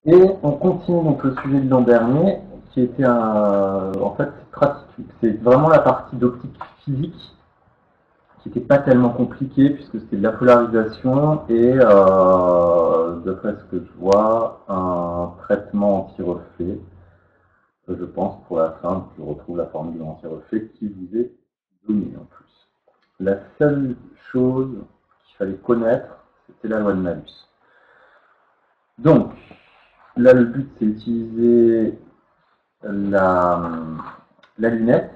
Et on continue donc le sujet de l'an dernier, qui était en fait c'est vraiment la partie d'optique physique qui n'était pas tellement compliquée puisque c'était de la polarisation et d'après ce que je vois, un traitement anti-reflet. Je pense pour la fin, je retrouve la formule anti-reflet qui vous est donnée en plus. La seule chose qu'il fallait connaître, c'était la loi de Malus. Donc, là, le but, c'est d'utiliser la lunette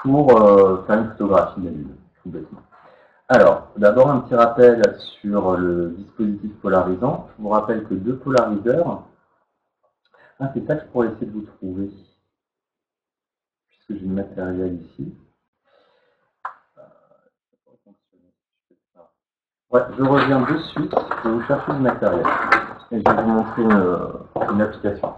pour faire une photographie de la Lune, tout bêtement. Alors, d'abord, un petit rappel sur le dispositif polarisant. Je vous rappelle que deux polariseurs. Ah, c'est ça que je pourrais essayer de vous trouver, puisque j'ai le matériel ici. Ouais, je reviens de suite, je vais vous chercher du matériel. Et je vais vous montrer une application.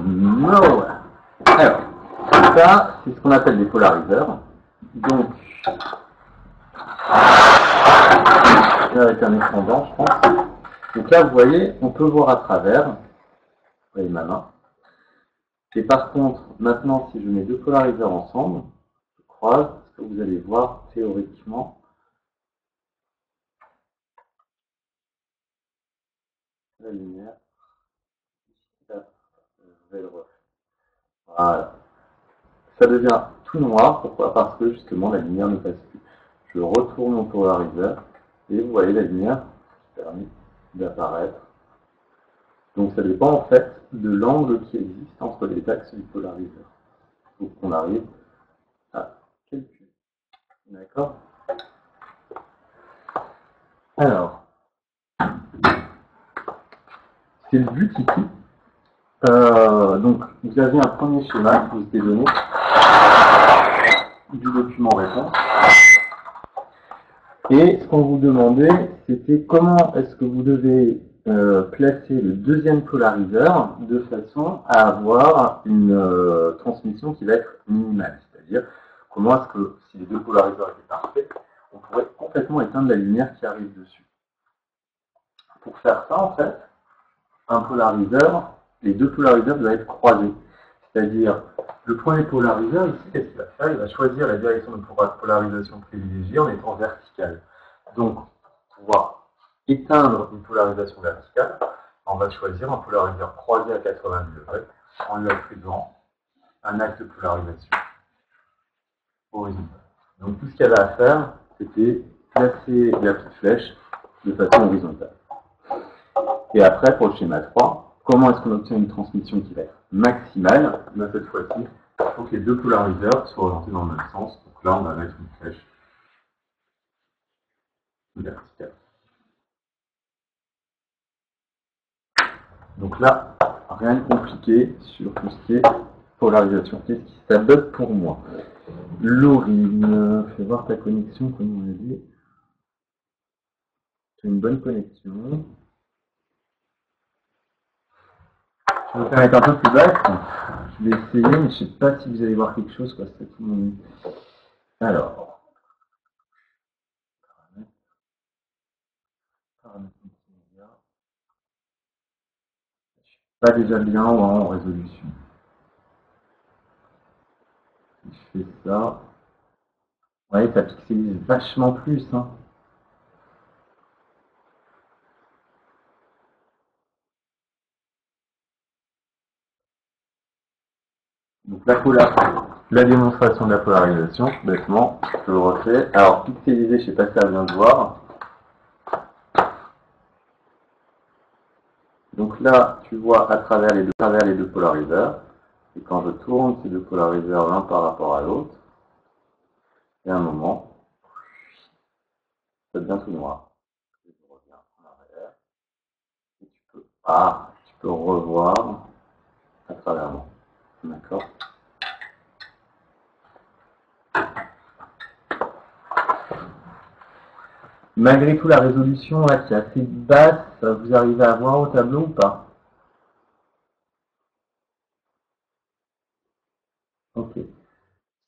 No. Alors, ça, c'est ce qu'on appelle des polariseurs. Donc, avec un écran blanc, je pense. Donc là, vous voyez, on peut voir à travers. Vous voyez ma main. Et par contre, maintenant, si je mets deux polariseurs ensemble, je croise, ce que vous allez voir théoriquement, la lumière, là, je vais le refaire. Voilà. Ça devient tout noir. Pourquoi? Parce que justement, la lumière ne passe plus. Je retourne mon polariseur et vous voyez la lumière qui permet d'apparaître. Donc ça dépend en fait de l'angle qui existe entre les axes du polariseur. Donc on arrive à calculer. D'accord? Alors, c'est le but ici. Donc vous avez un premier schéma qui vous était donné du document réponse. Et ce qu'on vous demandait, c'était comment est-ce que vous devez placer le deuxième polariseur de façon à avoir une transmission qui va être minimale. C'est-à-dire, comment est-ce que, si les deux polariseurs étaient parfaits, on pourrait complètement éteindre la lumière qui arrive dessus. Pour faire ça, en fait, un polariseur, les deux polariseurs doivent être croisés. C'est-à-dire, le premier polariseur, ici, qu'est-ce qu'il va faire? Il va choisir la direction de polarisation privilégiée en étant verticale. Donc, pour pouvoir éteindre une polarisation verticale, on va choisir un polariseur croisé à 90 degrés en lui attribuant un axe de polarisation horizontale. Donc, tout ce qu'il y avait à faire, c'était placer la petite flèche de façon horizontale. Et après, pour le schéma 3, comment est-ce qu'on obtient une transmission qui va être maximale? Cette fois-ci, il faut que les deux polariseurs soient orientés dans le même sens. Donc là, on va mettre une flèche verticale. Donc là, rien de compliqué sur tout ce qui est polarisation. Qu'est-ce qui s'adapte pour moi? Laurine, fais voir ta connexion, comme on l'a dit. Tu as une bonne connexion. Je vais faire être un peu plus basse. Je vais essayer, mais je ne sais pas si vous allez voir quelque chose. C'est tout mon... Alors. Paramètres multimédia. Je suis pas déjà bien en résolution. Si je fais ça. Vous voyez, ça pixelise vachement plus. Hein. Donc la La démonstration de la polarisation, bêtement, je le refais. Alors, pixelisé, je sais pas si ça vient de voir. Donc là, tu vois à travers les deux polariseurs. Et quand je tourne ces deux polariseurs l'un par rapport à l'autre, il y a un moment, ça devient tout noir. Je reviens en arrière. Et tu peux revoir à travers moi. D'accord? Malgré tout, la résolution là, qui est assez basse, vous arrivez à voir au tableau ou pas? Ok.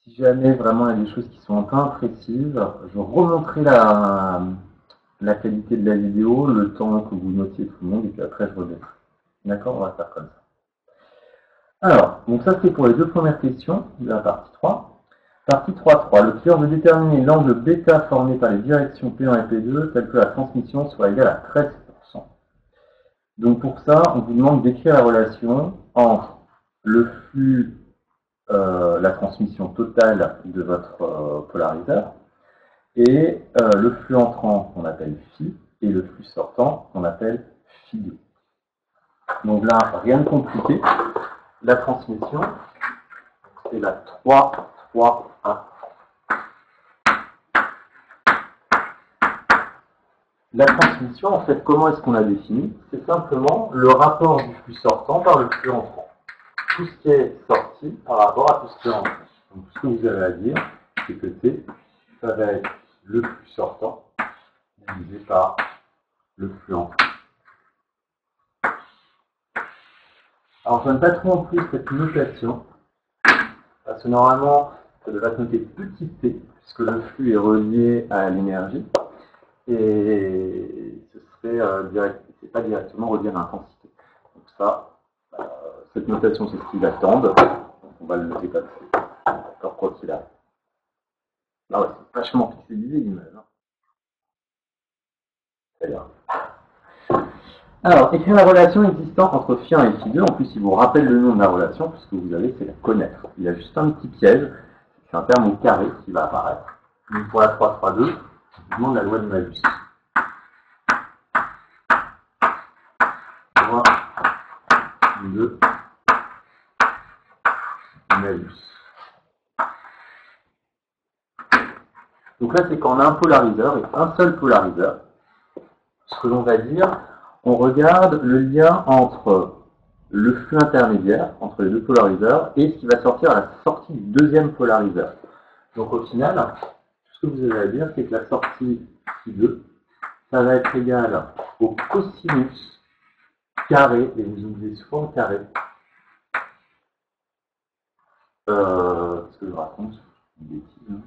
Si jamais vraiment il y a des choses qui sont un peu imprécises, je remonterai la qualité de la vidéo, le temps que vous notiez tout le monde, et puis après je reviens. D'accord? On va faire comme ça. Alors, donc ça c'est pour les deux premières questions de la partie 3. Partie 3.3. Le client veut déterminer l'angle bêta formé par les directions P1 et P2 tel que la transmission soit égale à 13%. Donc pour ça, on vous demande d'écrire la relation entre le flux, la transmission totale de votre polariseur, et le flux entrant qu'on appelle phi, et le flux sortant qu'on appelle phi2. Donc là, rien de compliqué. La transmission, c'est la 3.3.1. La transmission, en fait, comment est-ce qu'on la définit? C'est simplement le rapport du flux sortant par le flux entrant. Tout ce qui est sorti par rapport à tout ce qui est entrant. Donc, ce que vous avez à dire, c'est que T, ça va être le flux sortant divisé par le flux entrant. Alors, je n'aime pas trop en plus cette notation, parce que normalement, ça devrait être noté petit t, puisque le flux est relié à l'énergie, et ce serait c'est pas directement relié à l'intensité. Donc ça, cette notation, c'est ce qu'ils attendent, donc on va le noter comme ça. D'accord, quoi qu'il arrive. Là, ouais, c'est vachement pixelisé l'image. Hein. Très bien. Alors, écrire la relation existante entre phi1 et phi2. En plus, il vous rappelle le nom de la relation, puisque vous avez, c'est la connaître. Il y a juste un petit piège, c'est un terme au carré qui va apparaître. Donc, pour la 3.3.2, je vous demande la loi de Malus. Loi de Malus. Donc là, c'est quand on a un polariseur et un seul polariseur. Ce que l'on va dire, on regarde le lien entre le flux intermédiaire, entre les deux polariseurs, et ce qui va sortir à la sortie du deuxième polariseur. Donc au final, tout ce que vous avez à dire, c'est que la sortie phi2, ça va être égal au cosinus carré, et vous oubliez souvent le carré. Ce que je raconte, une bêtise. Hein.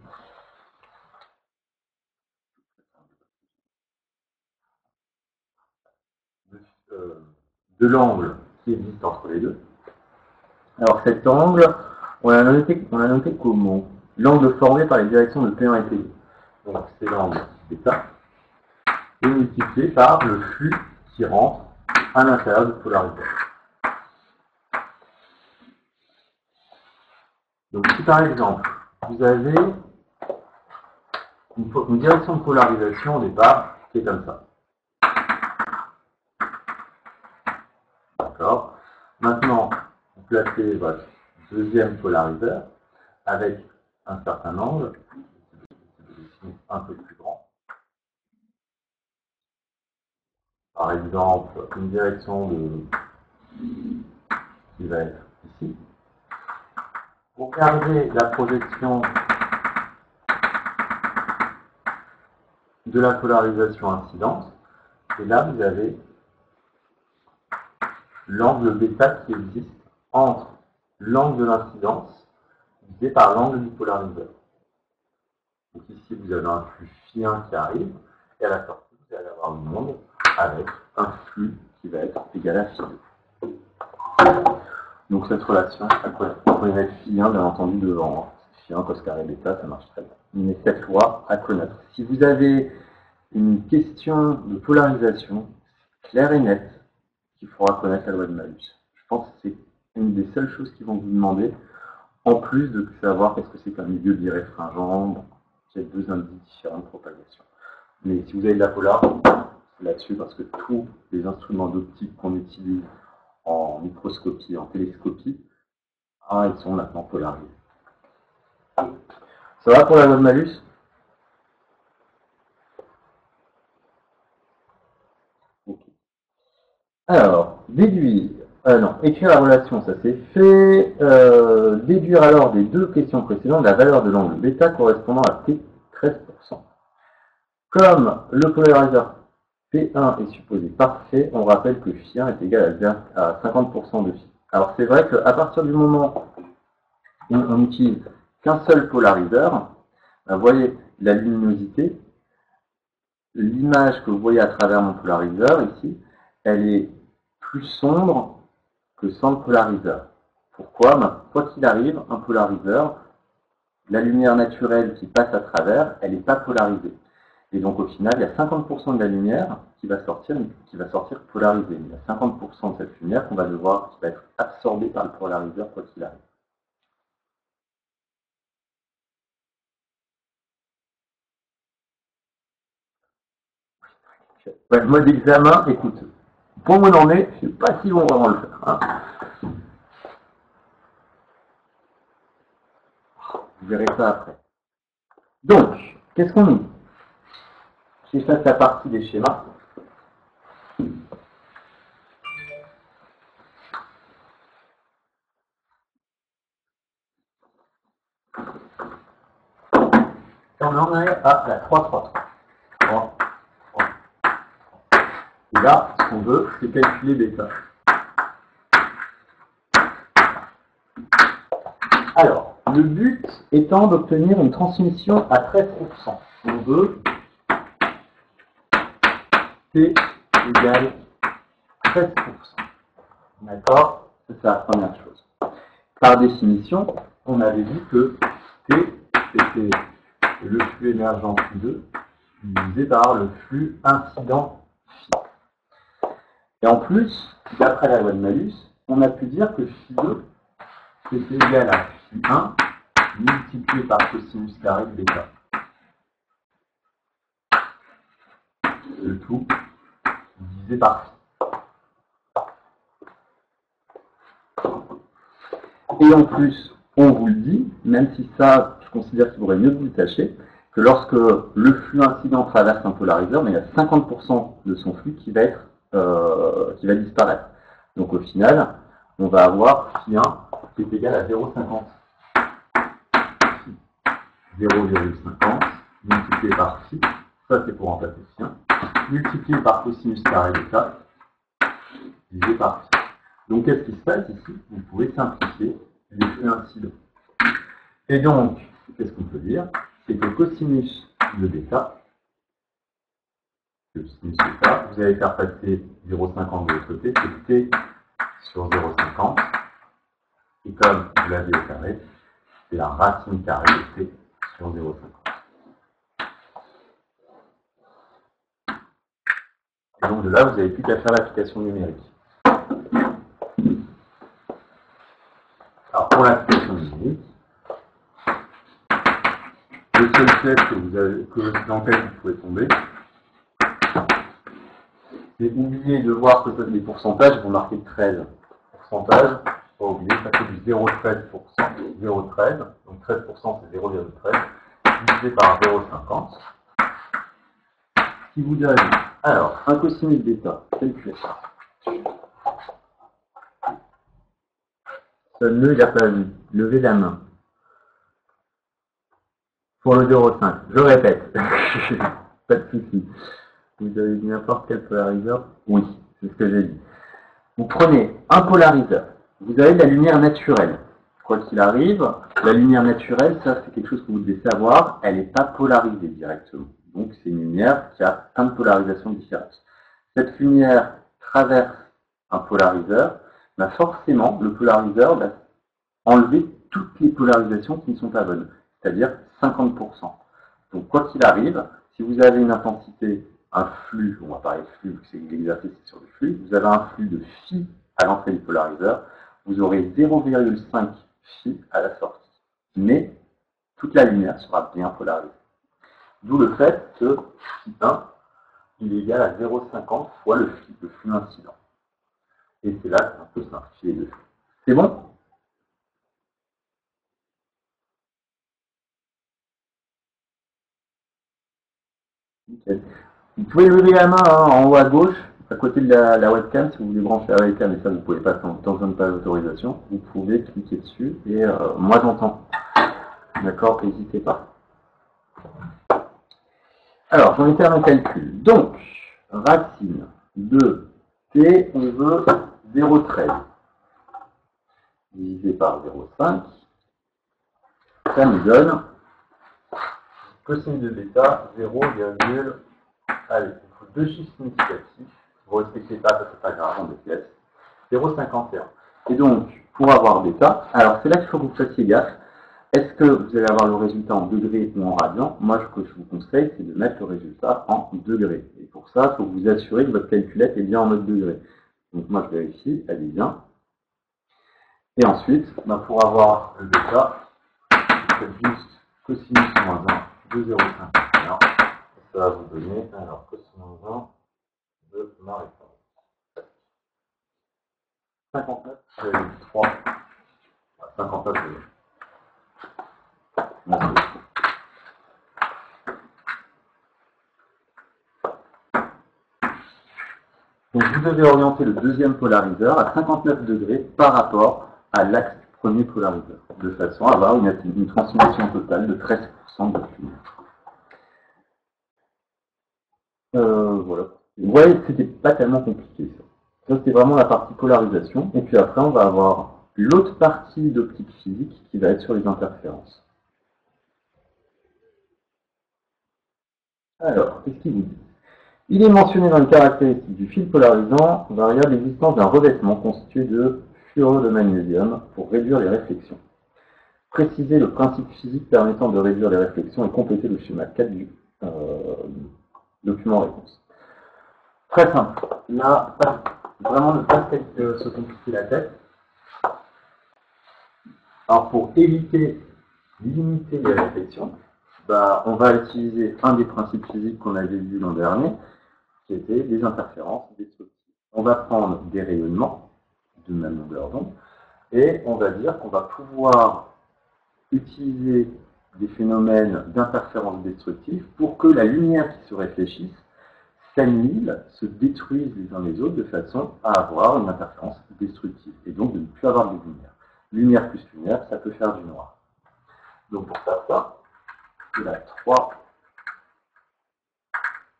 De l'angle qui existe entre les deux. Alors cet angle, on l'a noté comment? L'angle formé par les directions de P1 et P2. Donc c'est l'angle θ, et multiplié par le flux qui rentre à l'intérieur du polariseur. Donc si par exemple, vous avez une direction de polarisation au départ qui est comme ça. D'accord. Maintenant, vous placez votre deuxième polariseur avec un certain angle, un peu plus grand. Par exemple, une direction qui va être ici. Vous regardez la projection de la polarisation incidente, et là vous avez l'angle bêta qui existe entre l'angle de l'incidence divisé par l'angle du polariseur. Donc ici vous avez un flux phi1 qui arrive, et à la sortie vous allez avoir une onde avec un flux qui va être égal à phi2. Donc cette relation, elle pourrait être phi1 bien entendu devant. Phi1 cos carré bêta, ça marche très bien. Mais cette loi à connaître. Si vous avez une question de polarisation claire et nette, il faudra connaître la loi de Malus. Je pense que c'est une des seules choses qu'ils vont vous demander. en plus de savoir qu'est-ce que c'est qu'un milieu biréfringent. Bon, il y a deux indices différents de propagation. Mais si vous avez de la polar, c'est là-dessus parce que tous les instruments d'optique qu'on utilise en microscopie, en télescopie, ils sont maintenant polarisés. Ça va pour la loi de malus? Okay. Alors, déduire. Non, écrire la relation, ça c'est fait. Déduire alors des deux questions précédentes la valeur de l'angle bêta correspondant à T 13%. Comme le polariseur P1 est supposé parfait, on rappelle que Φ1 est égal à 50% de Φ. Alors c'est vrai qu'à partir du moment où on n'utilise qu'un seul polariseur, vous voyez la luminosité, l'image que vous voyez à travers mon polariseur ici, elle est plus sombre que sans le polariseur. Pourquoi? Quoi qu'il arrive, un polariseur, la lumière naturelle qui passe à travers, elle n'est pas polarisée. Et donc au final, il y a 50% de la lumière qui va sortir polarisée. Il y a 50% de cette lumière qui va être absorbée par le polariseur quoi qu'il arrive. Ouais, le mode examen, écoute, pour où on en est, je ne sais pas si on va vraiment le faire. Hein. Vous verrez ça après. Donc, qu'est-ce qu'on dit? J'efface la partie des schémas. On en est à la 3, 3. Et là, ce qu'on veut, c'est calculer bêta. Alors, le but étant d'obtenir une transmission à 13%. On veut T égale 13%. D'accord? C'est la première chose. Par définition, on avait dit que T, c'était le flux émergent Φ2 divisé par le flux incident Φ. Et en plus, d'après la loi de malus, on a pu dire que Φ2 c'était égal à Φ1 multiplié par cosinus carré de bêta. Le tout divisé par Φ. Et en plus, on vous le dit, même si ça, je considère qu'il vaudrait mieux que vous le sachiez, que lorsque le flux incident traverse un polariseur, il y a 50% de son flux qui va disparaître. Donc au final, on va avoir Φ1 qui est égal à 0,50. 0,50 multiplié par Φ, ça c'est pour remplacer Φ1, multiplié par cosinus carré de 4, divisé par Φ. Donc qu'est-ce qui se passe ici? Vous pouvez simplifier les flux incidents. Et donc, qu'est-ce qu'on peut dire? C'est que cosinus de bêta, vous allez faire passer 0,50 de l'autre côté, c'est T sur 0,50. Et comme vous l'avez au carré, c'est la racine carrée de T sur 0,50. Et donc de là, vous n'avez plus qu'à faire l'application numérique. Alors pour l'application numérique, le seul fait dans lequel vous pouvez tomber, c'est oublier de voir que les pourcentages vont marquer 13. Pourcentage, pas oublier, ça fait du 0,13%. 0,13, donc 13% c'est 0,13, divisé par 0,50. Qui vous donne, alors, un cosinus bêta, calculé. Seul il n'a pas vu. Levez la main. Pour le 0,5. Je répète. Pas de souci. Vous avez n'importe quel polariseur? Oui, c'est ce que j'ai dit. Vous prenez un polariseur. Vous avez de la lumière naturelle. Quoi qu'il arrive, la lumière naturelle, ça c'est quelque chose que vous devez savoir, elle n'est pas polarisée directement. Donc c'est une lumière qui a plein de polarisations différentes. Cette lumière traverse un polariseur, forcément le polariseur va enlever toutes les polarisations qui ne sont pas bonnes, c'est-à-dire 50%. Donc quoi qu'il arrive, si vous avez une intensité, un flux, on va parler de flux, c'est l'exercice sur le flux, vous avez un flux de phi à l'entrée du polariseur, vous aurez 0,5 phi à la sortie. Mais toute la lumière sera bien polarisée. D'où le fait que phi 1 il est égal à 0,50 fois le flux incident. Et c'est là qu'on peut simplifier les deux. C'est bon? Nickel. Vous pouvez lever la main en haut à gauche, à côté de la webcam, si vous voulez brancher la webcam, et ça vous pouvez pas tant que je donne pas l'autorisation. Vous pouvez cliquer dessus, et moi j'entends. D'accord? N'hésitez pas. Alors, j'en étais à mon calcul. Donc, racine de t, on veut 0,13 divisé par 0,5. Ça nous donne cosine de bêta 0, allez, il faut deux chiffres significatifs. Vous ne respectez pas, ça c'est pas grave, on déplace. 0,51. Et donc, pour avoir bêta, alors c'est là qu'il faut que vous fassiez gaffe. Est-ce que vous allez avoir le résultat en degrés ou en radians? Moi, ce que je vous conseille, c'est de mettre le résultat en degrés. Et pour ça, il faut vous assurer que votre calculette est bien en mode degré. Donc moi, je vérifie, elle est bien. Et ensuite, pour avoir le bêta, faites juste cosinus moins 1 de 0,51. Ça va vous donner, alors, cosinus moins 1 de ma réponse. 59,3. 59,3. Donc vous devez orienter le deuxième polariseur à 59 degrés par rapport à l'axe du premier polariseur, de façon à avoir une transmission totale de 13% de lumière. Voilà. Vous voyez que c'était pas tellement compliqué ça. Ça c'est vraiment la partie polarisation. Et puis après on va avoir l'autre partie d'optique physique qui va être sur les interférences. Alors, qu'est-ce qu'il vous dit? Il est mentionné dans les caractéristiques du fil polarisant variable l'existence d'un revêtement constitué de fluorure de magnésium pour réduire les réflexions. Préciser le principe physique permettant de réduire les réflexions et compléter le schéma 4 du document réponse. Très simple. Là, vraiment ne pas se compliquer la tête. Alors pour limiter les réflexions, on va utiliser un des principes physiques qu'on avait vu l'an dernier, qui était les interférences destructives. On va prendre des rayonnements de même longueur d'onde et on va dire qu'on va pouvoir utiliser des phénomènes d'interférence destructive pour que la lumière qui se réfléchisse s'annihile, se détruise les uns les autres de façon à avoir une interférence destructive et donc de ne plus avoir de lumière. Lumière plus lumière, ça peut faire du noir. Donc pour faire ça, il y a 3.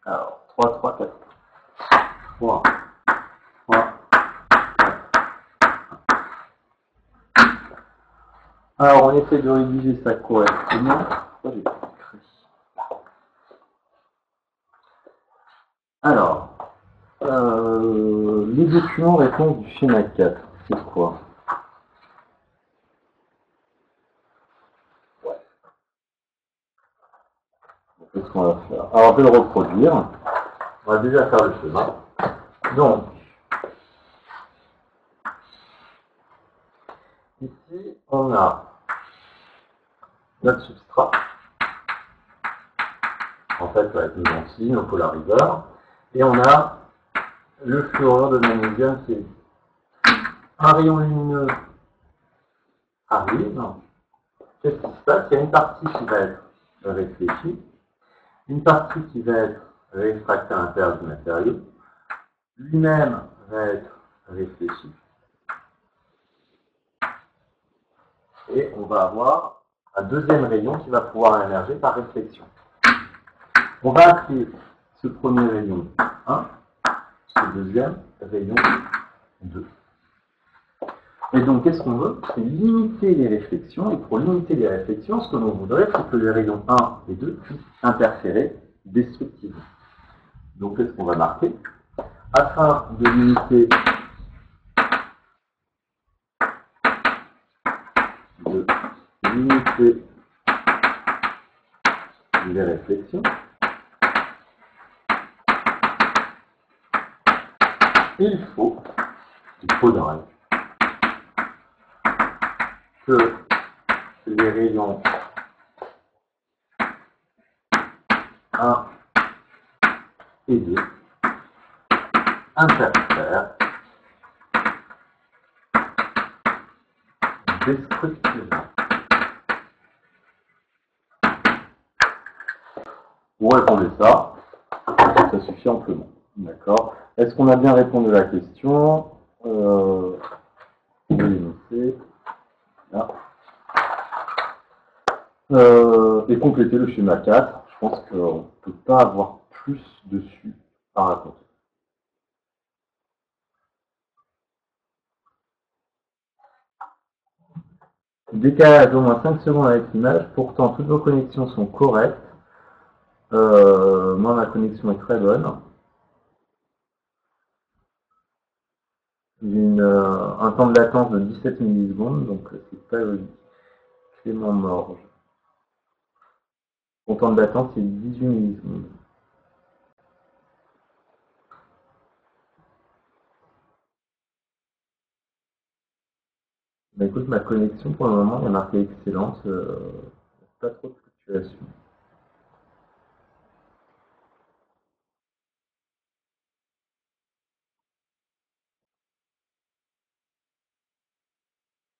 Alors, 3, 3, 4. 3, 3, 4. Alors, on essaie de rédiger ça correctement. Pourquoi j'ai pas écrit? Alors, les documents réponse du schéma 4, c'est quoi? Qu'est-ce qu'on va faire? Alors, je vais le reproduire. On va déjà faire le schéma. Donc, ici, on a notre substrat. En fait, ça va être nos lentilles, nos polariseurs. Et on a le fluorure de magnésium qui est un rayon lumineux arrive. Qu'est-ce qui se passe? Il y a une partie qui va être réfléchie, une partie qui va être réfractée à l'intérieur du matériau, lui-même va être réfléchi, et on va avoir un deuxième rayon qui va pouvoir émerger par réflexion. On va appeler ce premier rayon 1, ce deuxième rayon 2. Et donc, qu'est-ce qu'on veut? C'est limiter les réflexions. Et pour limiter les réflexions, ce que l'on voudrait, c'est que les rayons 1 et 2 puissent interférer destructivement. Donc, qu'est-ce qu'on va marquer? Afin de limiter les réflexions, il faudrait que les rayons 1 et 2 interfèrent destructivement. Vous répondez ça suffit amplement. D'accord. Est-ce qu'on a bien répondu à la question? On va l'énoncer. Là. Et compléter le schéma 4. Je pense qu'on ne peut pas avoir plus dessus à raconter. Décalage d'au moins 5 secondes avec l'image. Pourtant, toutes vos connexions sont correctes. Moi, ma connexion est très bonne. J'ai un temps de latence de 17 millisecondes, donc c'est pas logique. Clément Morge. Mon temps de latence, c'est 18 millisecondes. Bah, écoute, ma connexion, pour le moment, il y a marqué excellente. Pas trop de fluctuations.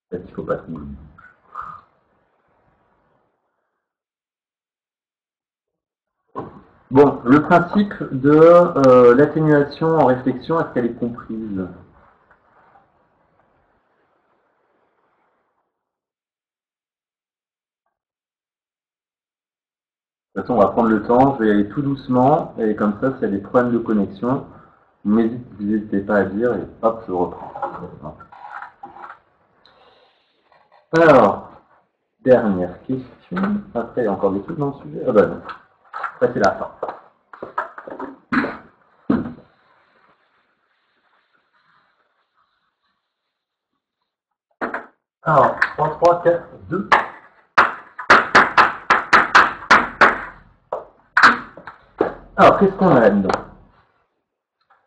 Peut-être qu'il ne faut pas trop. Bon, le principe de l'atténuation en réflexion, est-ce qu'elle est comprise? De toute façon, on va prendre le temps, je vais y aller tout doucement, et comme ça, s'il y a des problèmes de connexion, vous n'hésitez pas à dire, et hop, je reprends. Alors, dernière question. Après, il y a encore des trucs dans le sujet. Ah bah non, ça c'est la fin. Alors, 3, 3, 4, 2. Alors, qu'est-ce qu'on a là-dedans?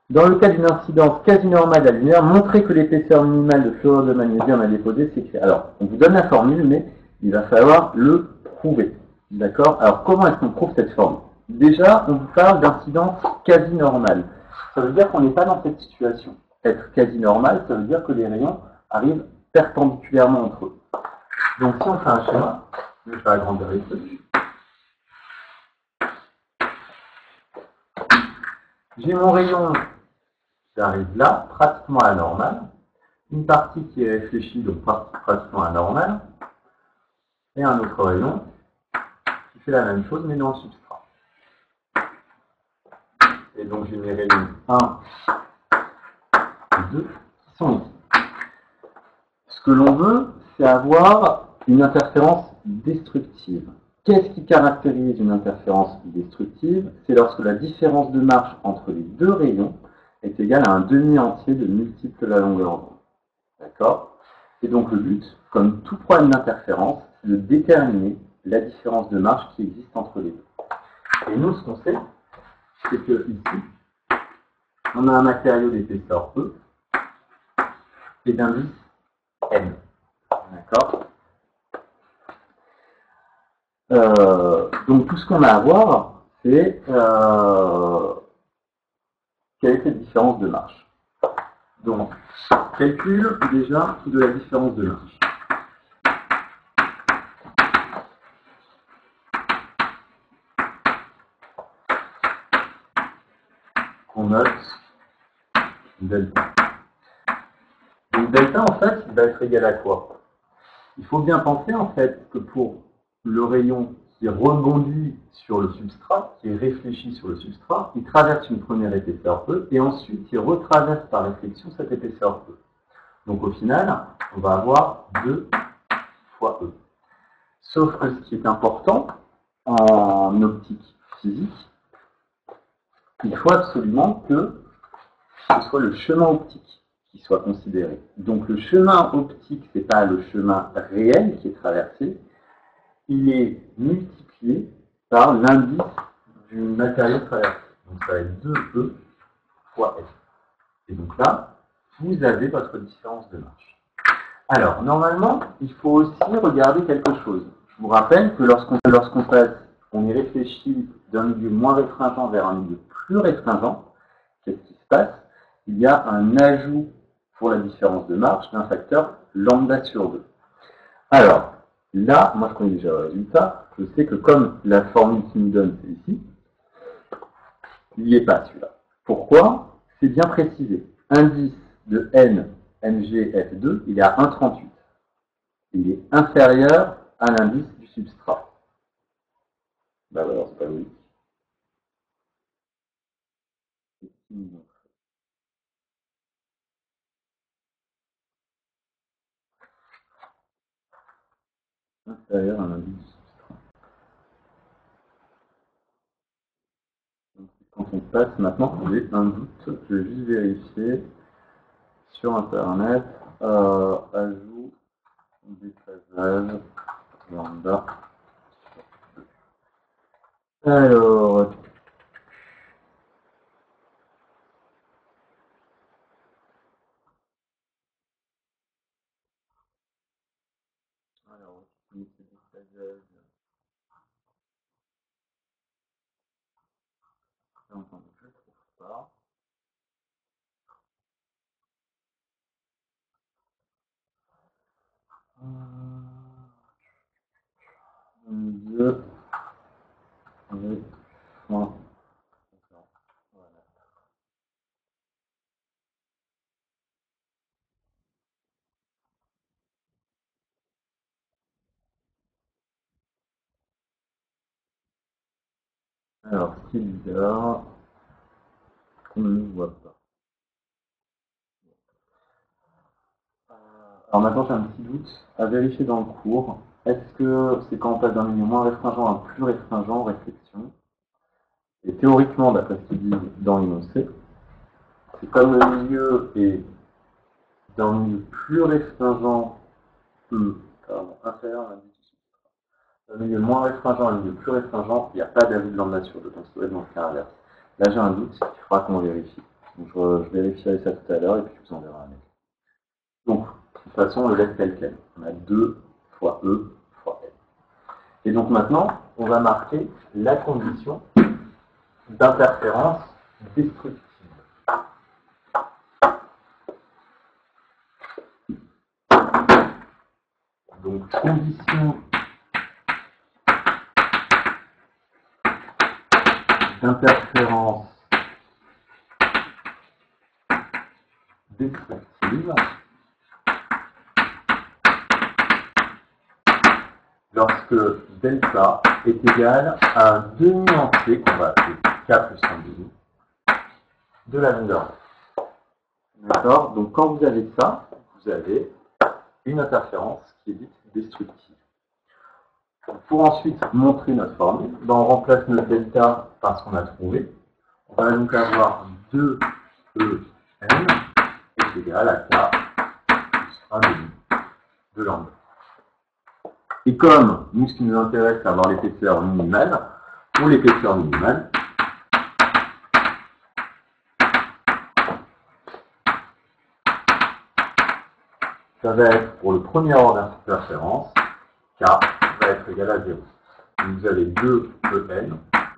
Dans le cas d'une incidence quasi normale de la lumière, montrer que l'épaisseur minimale de fluorure de magnésium à déposer, c'est écrit. Alors, on vous donne la formule, mais il va falloir le prouver. D'accord? Alors, comment est-ce qu'on prouve cette formule? Déjà, on vous parle d'incidence quasi normale. Ça veut dire qu'on n'est pas dans cette situation. Être quasi normal, ça veut dire que les rayons arrivent perpendiculairement entre eux. Donc, si on fait un schéma, je vais faire agrandir les trucs. J'ai mon rayon qui arrive là, pratiquement à la normale. Une partie qui est réfléchie, donc pratiquement à la normale. Et un autre rayon qui fait la même chose, mais dans le substrat. Et donc j'ai mes rayons 1 et 2 qui sont ici. Ce que l'on veut, c'est avoir une interférence destructive. Qu'est-ce qui caractérise une interférence destructive? C'est lorsque la différence de marche entre les deux rayons est égale à un demi-entier de multiple de la longueur d'onde. D'accord? Et donc le but, comme tout problème d'interférence, c'est de déterminer la différence de marche qui existe entre les deux. Et nous, ce qu'on sait, c'est que ici, on a un matériau d'épaisseur E et d'indice M. D'accord? Donc tout ce qu'on a à voir, c'est quelle est cette différence de marche. Donc, calcul déjà de la différence de marche. On note delta. Donc delta, en fait, il va être égal à quoi? Il faut bien penser, en fait, que pour le rayon qui rebondit sur le substrat, qui est réfléchi sur le substrat, il traverse une première épaisseur E, et ensuite il retraverse par réflexion cette épaisseur E. Donc au final, on va avoir 2 fois E. Sauf que ce qui est important en optique physique, il faut absolument que ce soit le chemin optique qui soit considéré. Donc le chemin optique, ce n'est pas le chemin réel qui est traversé, il est multiplié par l'indice du matériau traversé. Donc ça va être 2E fois F. Et donc là, vous avez votre différence de marche. Alors, normalement, il faut aussi regarder quelque chose. Je vous rappelle que lorsqu'on passe, on y réfléchit d'un milieu moins restringent vers un milieu plus restringent, qu'est-ce qui se passe? Il y a un ajout pour la différence de marge d'un facteur lambda sur 2. Alors, là, moi je connais déjà le résultat, je sais que comme la formule qui nous donne c'est ici, il n'y est pas celui-là. Pourquoi? C'est bien précisé. Indice de N, Mg, F2, il est à 1,38. Il est inférieur à l'indice du substrat. Bah ouais, alors c'est pas logique. Inférieur à l'indice du substrat. Donc, quand on passe maintenant, j'ai un doute, je vais juste vérifier sur internet, ajout, déphasage, lambda. Alors, unité de déphasage, je ne trouve pas. Deux, avec point. Voilà. Alors, ce qui est bizarre, on ne le voit pas. Alors maintenant, j'ai un petit doute à vérifier dans le cours. Est-ce que c'est quand on passe d'un milieu moins restringent à un plus restringent, réflexion? Et théoriquement, d'après ce qu'ils disent dans l'énoncé, c'est comme le milieu est d'un milieu plus restringent, inférieur à l'indice du substrat. Un milieu moins restringent, un milieu plus restringent, il n'y a pas d'ajout de lambda sur 2, donc ça doit être dans le cas inverse. Là, j'ai un doute, il faudra qu'on vérifie. Donc, je vérifierai ça tout à l'heure et puis je vous enverrai un mail. Donc, de toute façon, on le laisse tel quel. On a 2 fois E fois L. Et donc maintenant, on va marquer la condition d'interférence destructive. Donc, condition d'interférence destructive lorsque delta est égal à un demi entier qu'on va appeler K plus 1 demi de la longueur. D'accord? Donc quand vous avez ça, vous avez une interférence qui est dite destructive. Pour ensuite montrer notre formule, on remplace notre delta par ce qu'on a trouvé. On va donc avoir 2 E n est égal à K plus 1 demi de lambda. Et comme nous, ce qui nous intéresse, c'est avoir l'épaisseur minimale, pour l'épaisseur minimale, ça va être pour le premier ordre d'interférence, K va être égal à 0. Donc vous avez 2 En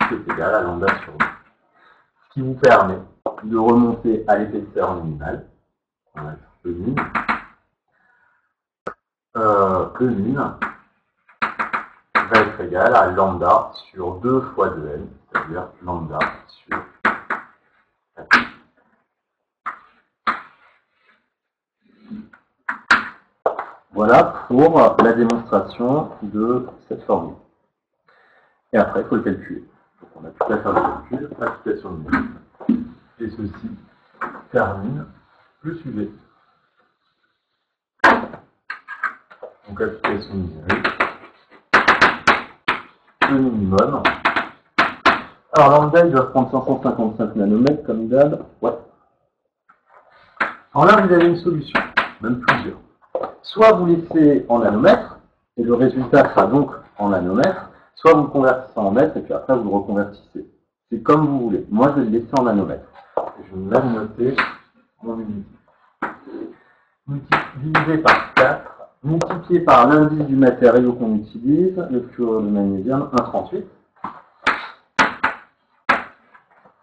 qui est égal à lambda sur 2. Ce qui vous permet de remonter à l'épaisseur minimale, on a E min. E min va être égal à lambda sur 2 fois 2n, c'est-à-dire lambda sur 4. Voilà pour la démonstration de cette formule. Et après, il faut le calculer. Donc on a tout à faire le calcul, application numérique. Et ceci termine le sujet. Donc application numérique. Le minimum. Alors lambda, il doit prendre 555 nanomètres comme d'hab. Ouais. Alors là, vous avez une solution, même plusieurs. Soit vous laissez en nanomètres, et le résultat sera donc en nanomètres, soit vous le convertissez en mètres, et puis après vous le reconvertissez. C'est comme vous voulez. Moi, je vais le laisser en nanomètres. Je vais même noter mon unité. divisé par 4, multiplié par l'indice du matériau qu'on utilise, le fluorure de magnésium, 1,38,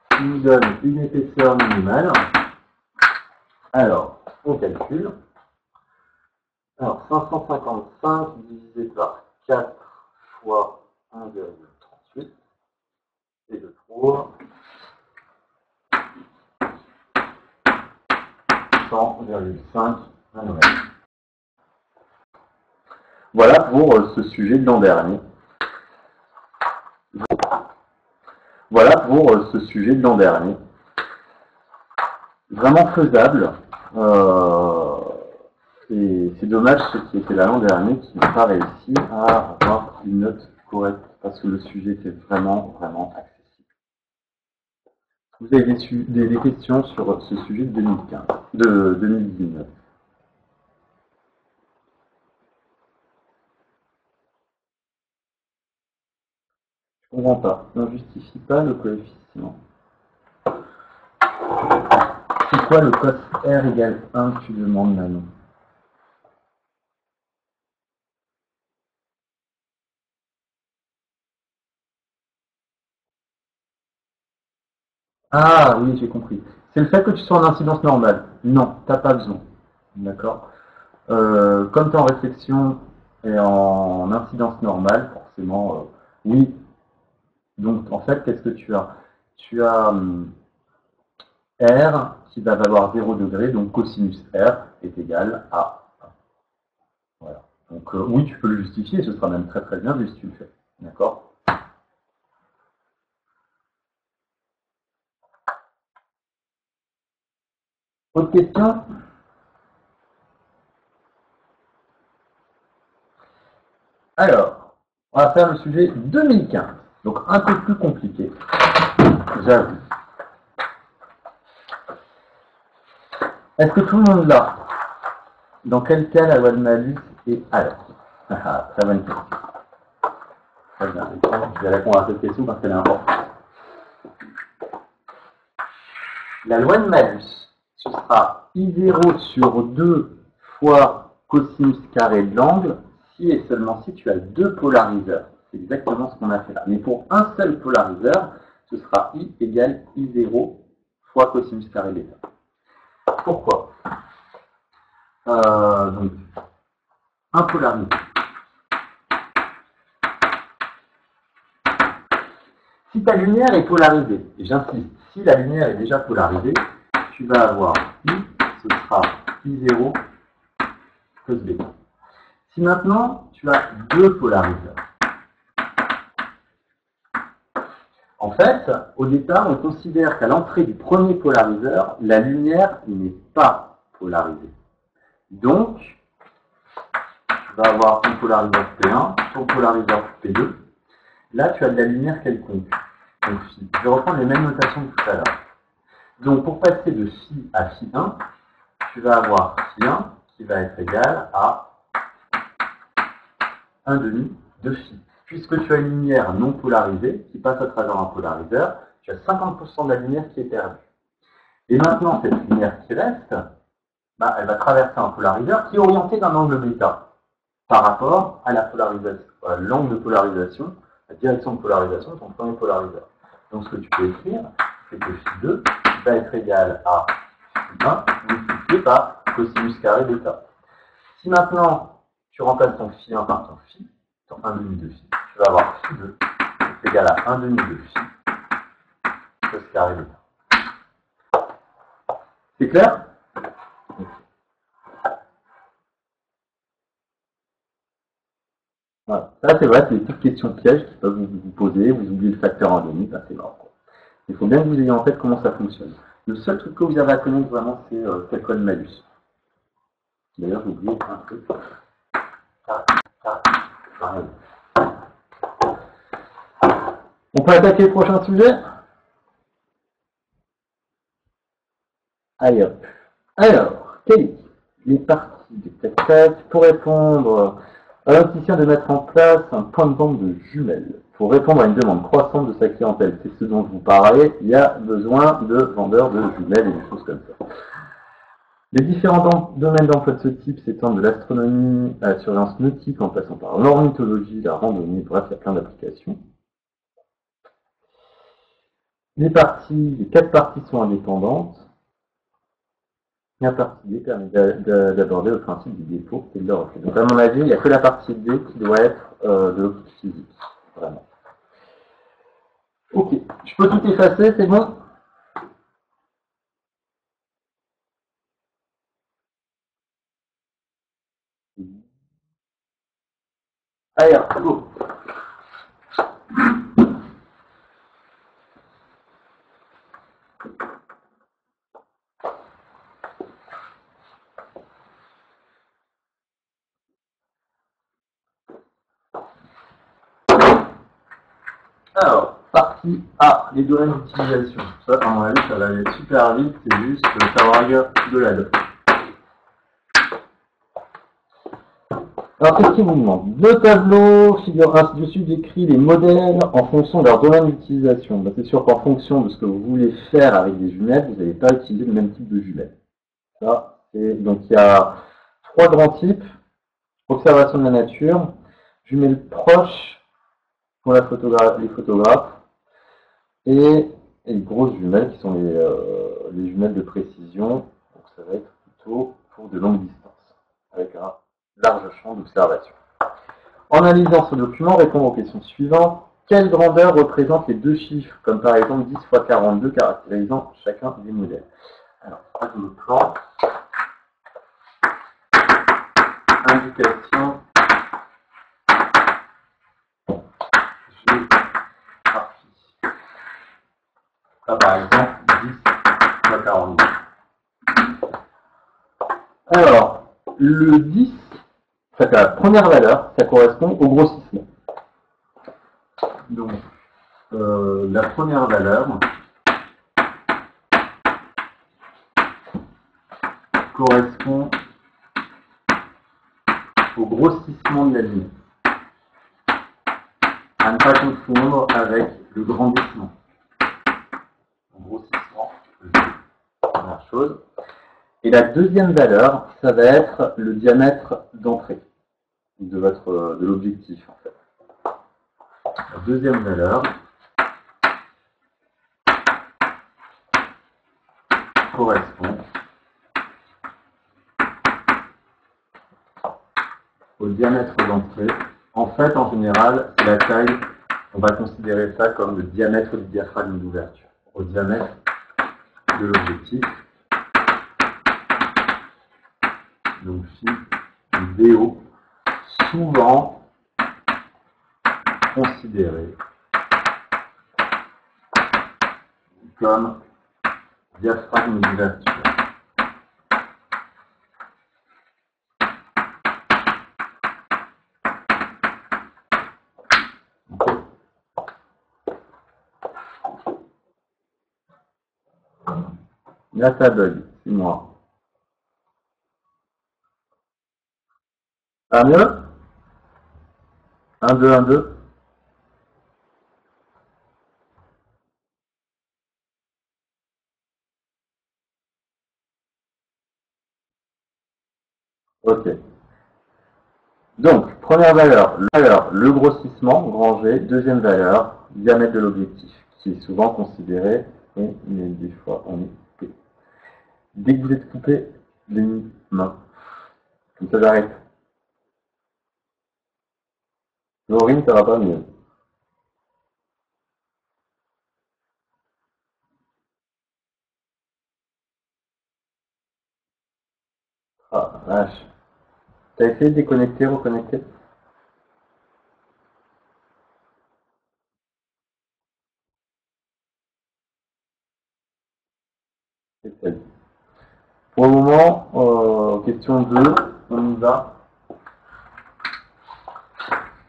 qui nous donne une épaisseur minimale. Alors, on calcule. Alors, 555 divisé par 4 fois 1,38, et je trouve 100,5 nanomètres. Voilà pour ce sujet de l'an dernier. Voilà pour ce sujet de l'an dernier. Vraiment faisable. C'est dommage ceux qui étaient là l'an dernier qui n'ont pas réussi à avoir une note correcte parce que le sujet était vraiment accessible. Vous avez des questions sur ce sujet de 2019. Je comprends pas. On ne justifie pas le coefficient. C'est quoi le cos R égale 1 que tu demandes, Manon? Ah oui, j'ai compris. C'est le fait que tu sois en incidence normale. Non, t'as pas besoin. D'accord. Comme tu es en réflexion et en incidence normale, forcément, oui. Donc, en fait, qu'est-ce que tu as? Tu as R qui va valoir 0 degré, donc cosinus R est égal à 1. Voilà. Donc, oui, tu peux le justifier, ce sera même très bien vu si tu le fais. D'accord? Autre question? Alors, on va faire le sujet 2015. Donc, un peu plus compliqué, j'avoue. Est-ce que tout le monde l'a? Dans quel cas la loi de malus est alors? Très bonne question. Très bien. Je vais répondre à cette question parce qu'elle est importante. La loi de malus, ce sera I0 sur 2 fois cosinus carré de l'angle, si et seulement si tu as deux polariseurs. C'est exactement ce qu'on a fait là. Mais pour un seul polariseur, ce sera I égale I0 fois cosinus carré de l'état. Pourquoi? Donc, un polariseur. Si ta lumière est polarisée, et j'insiste, si la lumière est déjà polarisée, tu vas avoir I, ce sera I0 plus B. Si maintenant tu as deux polariseurs, en fait, au départ, on considère qu'à l'entrée du premier polariseur, la lumière n'est pas polarisée. Donc, tu vas avoir ton polariseur P1, ton polariseur P2. Là, tu as de la lumière quelconque. Donc, je vais reprendre les mêmes notations que tout à l'heure. Donc, pour passer de phi à phi1, tu vas avoir phi1 qui va être égal à 1/2 de phi. Puisque tu as une lumière non polarisée qui passe à travers un polariseur, tu as 50% de la lumière qui est perdue. Et maintenant, cette lumière qui reste, elle va traverser un polariseur qui est orienté d'un angle β par rapport à la polarisation, l'angle de polarisation, la direction de polarisation de ton premier polariseur. Donc ce que tu peux écrire, c'est que phi2 va être égal à phi1 multiplié par cosinus carré β. Si maintenant tu remplaces ton phi1 par ton phi, ton 1/2 de phi, tu vas avoir phi2 est égal à 1/2 de phi cos carré β. C'est clair? Voilà. Ça, c'est vrai, c'est des petites questions pièges qui peuvent vous poser, vous oubliez le facteur endémique, c'est mort. Il faut bien que vous ayez en tête comment ça fonctionne. Le seul truc que vous avez à connaître vraiment, c'est quel code malus. D'ailleurs, j'ai oublié un truc. On peut attaquer le prochain sujet? Allez hop. Alors, Kelly, les parties de tac-tac pour répondre à l'intuition de mettre en place un point de vente de jumelles. Pour répondre à une demande croissante de sa clientèle, c'est ce dont je vous parlais, il y a besoin de vendeurs de jumelles et des choses comme ça. Les différents domaines d'emploi de ce type s'étendent de l'astronomie à la surveillance nautique en passant par l'ornithologie, la randonnée, bref, il y a plein d'applications. Les 4 parties sont indépendantes. La partie D permet d'aborder le principe du dépôt et de le reflet. Donc à mon avis, il n'y a que la partie D qui doit être de l'optique physique. Vraiment. Ok, je peux tout effacer, c'est bon? Allez, go. Alors, partie A, les domaines d'utilisation. Ça, à mon avis, ça va aller super vite, c'est juste savoir de la doc. Alors, qu'est-ce qu'il vous demande? Deux tableaux, figure 1 dessus décrit les modèles en fonction de leur domaine d'utilisation. Ben, c'est sûr qu'en fonction de ce que vous voulez faire avec des jumelles, vous n'allez pas utiliser le même type de jumelles. Ça, donc il y a 3 grands types. Observation de la nature, jumelles proches pour les photographes, et les grosses jumelles qui sont les jumelles de précision. Donc ça va être plutôt pour de longues distances, avec un large champ d'observation. En analysant ce document, répondre aux questions suivantes. Quelle grandeur représente les deux chiffres, comme par exemple 10 fois 42, caractérisant chacun des modèles? Alors, pas de plan. Indication. Ça, par exemple, 10 fois 42. Alors, le 10, ça fait la première valeur, ça correspond au grossissement. Donc, la première valeur correspond au grossissement de la ligne. À ne pas confondre avec le grandissement. Le grossissement, c'est la première chose. Et la deuxième valeur, ça va être le diamètre d'entrée de l'objectif, en fait. La deuxième valeur correspond au diamètre d'entrée. En fait, en général, c'est la taille, on va considérer ça comme le diamètre du diaphragme d'ouverture, au diamètre de l'objectif. Donc, phi DO, souvent considéré comme diaphragme d'ouverture. Là, ça bug, c'est moi. Ça va mieux? 1, 2, 1, 2. Ok. Donc, première valeur, le grossissement, grand G. Deuxième valeur, diamètre de l'objectif, qui est souvent considéré, mais des fois on est coupé. Dès que vous êtes coupé, les mains. Comme ça, j'arrête. Laurine, ça va pas mieux. Ah, vache. T'as essayé de déconnecter, reconnecter? Essaye. Pour le moment, question 2, on y va.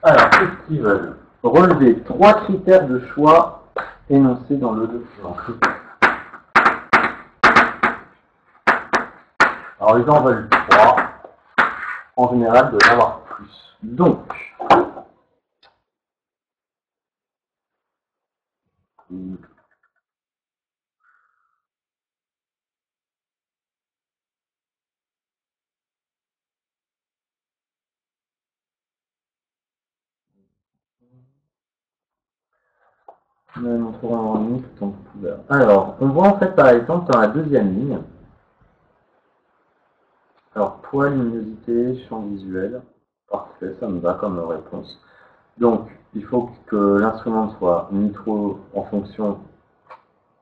Alors, qu'est-ce qu'ils veulent? Relever 3 critères de choix énoncés dans le document. Alors, les gens veulent 3. En général, de l'avoir plus. Donc, On montrera en ligne tout en couleur. Alors, on voit en fait par exemple dans la deuxième ligne, alors poids, luminosité, champ visuel, parfait, ça me va comme réponse. Donc, il faut que l'instrument soit ni trop en fonction,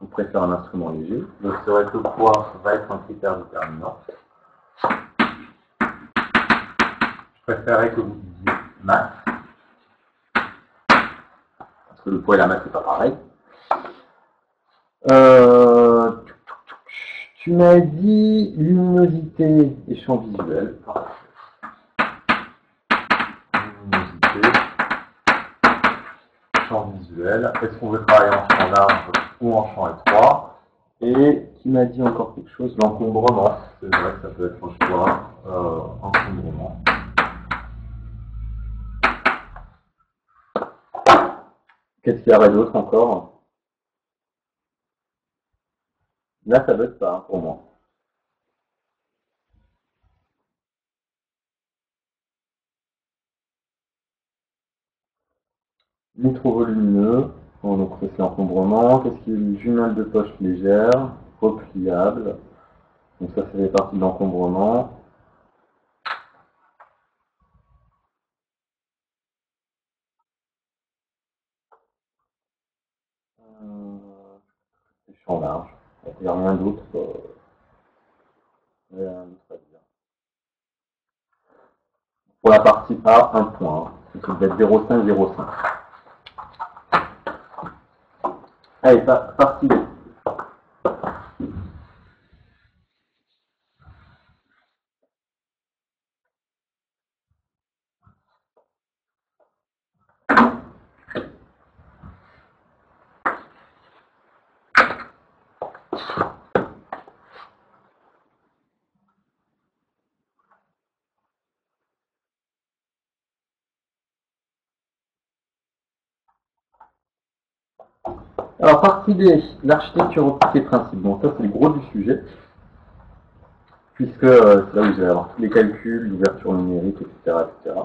on préfère un instrument léger. Donc, c'est vrai que le poids va être un critère déterminant. Je préférerais que vous disiez masse, parce que le poids et la masse, c'est pas pareil. Tu m'as dit luminosité et champ visuel. Luminosité, champ visuel. Est-ce qu'on veut travailler en champ large ou en champ étroit? Et qui m'a dit encore quelque chose? L'encombrement. C'est vrai que ça peut être un choix. Encombrement. Qu'est-ce qu'il y aurait d'autre encore? Là, ça bug pas pour moi. Ni trop volumineux. Bon, donc c'est encombrement. Qu'est-ce qui est une jumelle de poche légère, repliable. Donc ça fait partie de l'encombrement. Champ large. Il n'y a rien d'autre. Rien d'autre à dire. Pour la partie A, un point. Ça doit être 0,5, 0,5. Allez, partie B. Alors, partie B, l'architecture optique et principe. Bon, ça, c'est le gros du sujet, puisque c'est là où vous allez avoir tous les calculs, l'ouverture numérique, etc., etc.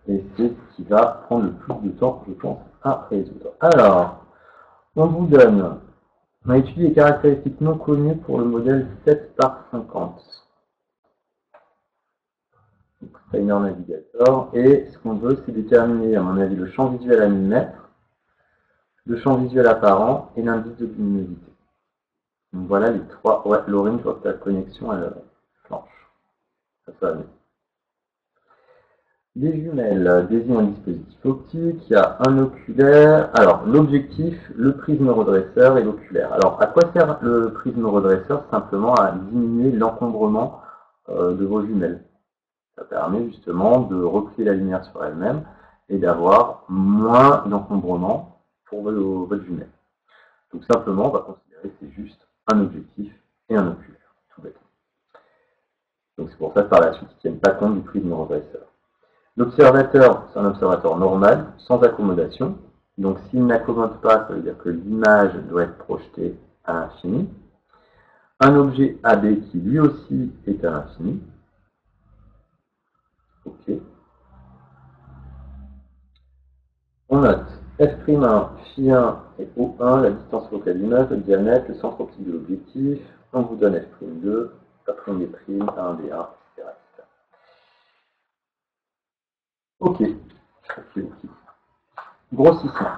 Et c'est ce qui va prendre le plus de temps, je pense, à résoudre. Alors, on vous donne, on a étudié les caractéristiques non connues pour le modèle 7 par 50. Steiner Navigator. Et ce qu'on veut, c'est déterminer, à mon avis, le champ visuel à 1000 mètres, le champ visuel apparent et l'indice de luminosité. Donc voilà les trois. Ouais, Laurine, je vois que ta connexion elle flanche. Ça va mieux. Des jumelles désignent un dispositif optique, il y a un oculaire. Alors, l'objectif, le prisme redresseur et l'oculaire. Alors, à quoi sert le prisme redresseur? Simplement à diminuer l'encombrement de vos jumelles. Ça permet justement de replier la lumière sur elle-même et d'avoir moins d'encombrement pour votre jumelle. Donc simplement, on va considérer que c'est juste un objectif et un oculaire, tout bêtement. Donc c'est pour ça que par la suite, ils ne tiennent pas compte du prisme redresseur. L'observateur, c'est un observateur normal, sans accommodation. Donc s'il n'accommode pas, ça veut dire que l'image doit être projetée à l'infini. Un objet AB qui lui aussi est à l'infini. OK. On note F'1, Φ1 et O1, la distance focale d'image, le diamètre, le centre optique de l'objectif. On vous donne F'2, A'B', A1, B1, etc. Ok. Grossissement.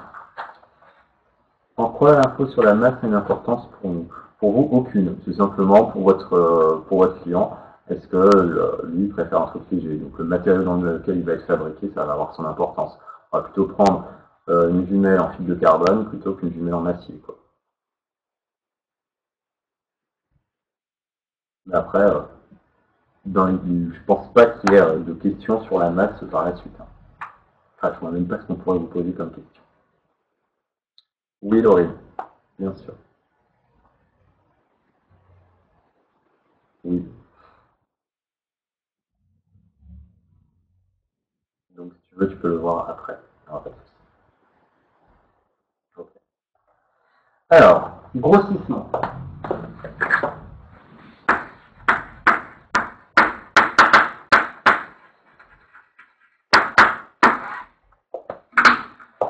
En quoi l'info sur la masse a une importance pour nous? Pour vous, aucune. C'est simplement pour votre client. Est-ce que lui préfère un truc léger? Donc le matériau dans lequel il va être fabriqué, ça va avoir son importance. On va plutôt prendre une jumelle en fibre de carbone plutôt qu'une jumelle en acier, quoi. Mais après, je pense pas qu'il y ait de questions sur la masse par la suite. Hein. Enfin, je ne vois même pas ce qu'on pourrait vous poser comme question. Oui, Laurie, bien sûr. Oui. Donc, si tu veux, tu peux le voir après. Alors, pas de souci. Okay. Alors, grossissement.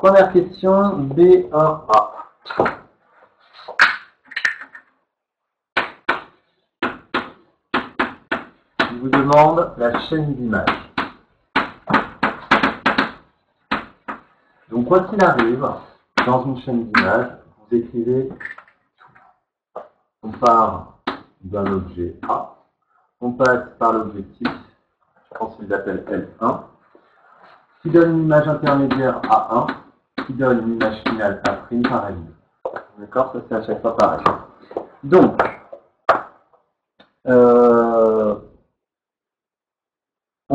première question, B1A. Je vous demande la chaîne d'images. Donc, quoi qu'il arrive, dans une chaîne d'images, vous écrivez tout. On part d'un objet A, on passe par l'objectif, je pense qu'ils appellent L1, qui donne une image intermédiaire A1, qui donne une image finale A' par L2. D'accord? Ça, c'est à chaque fois pareil. Donc, on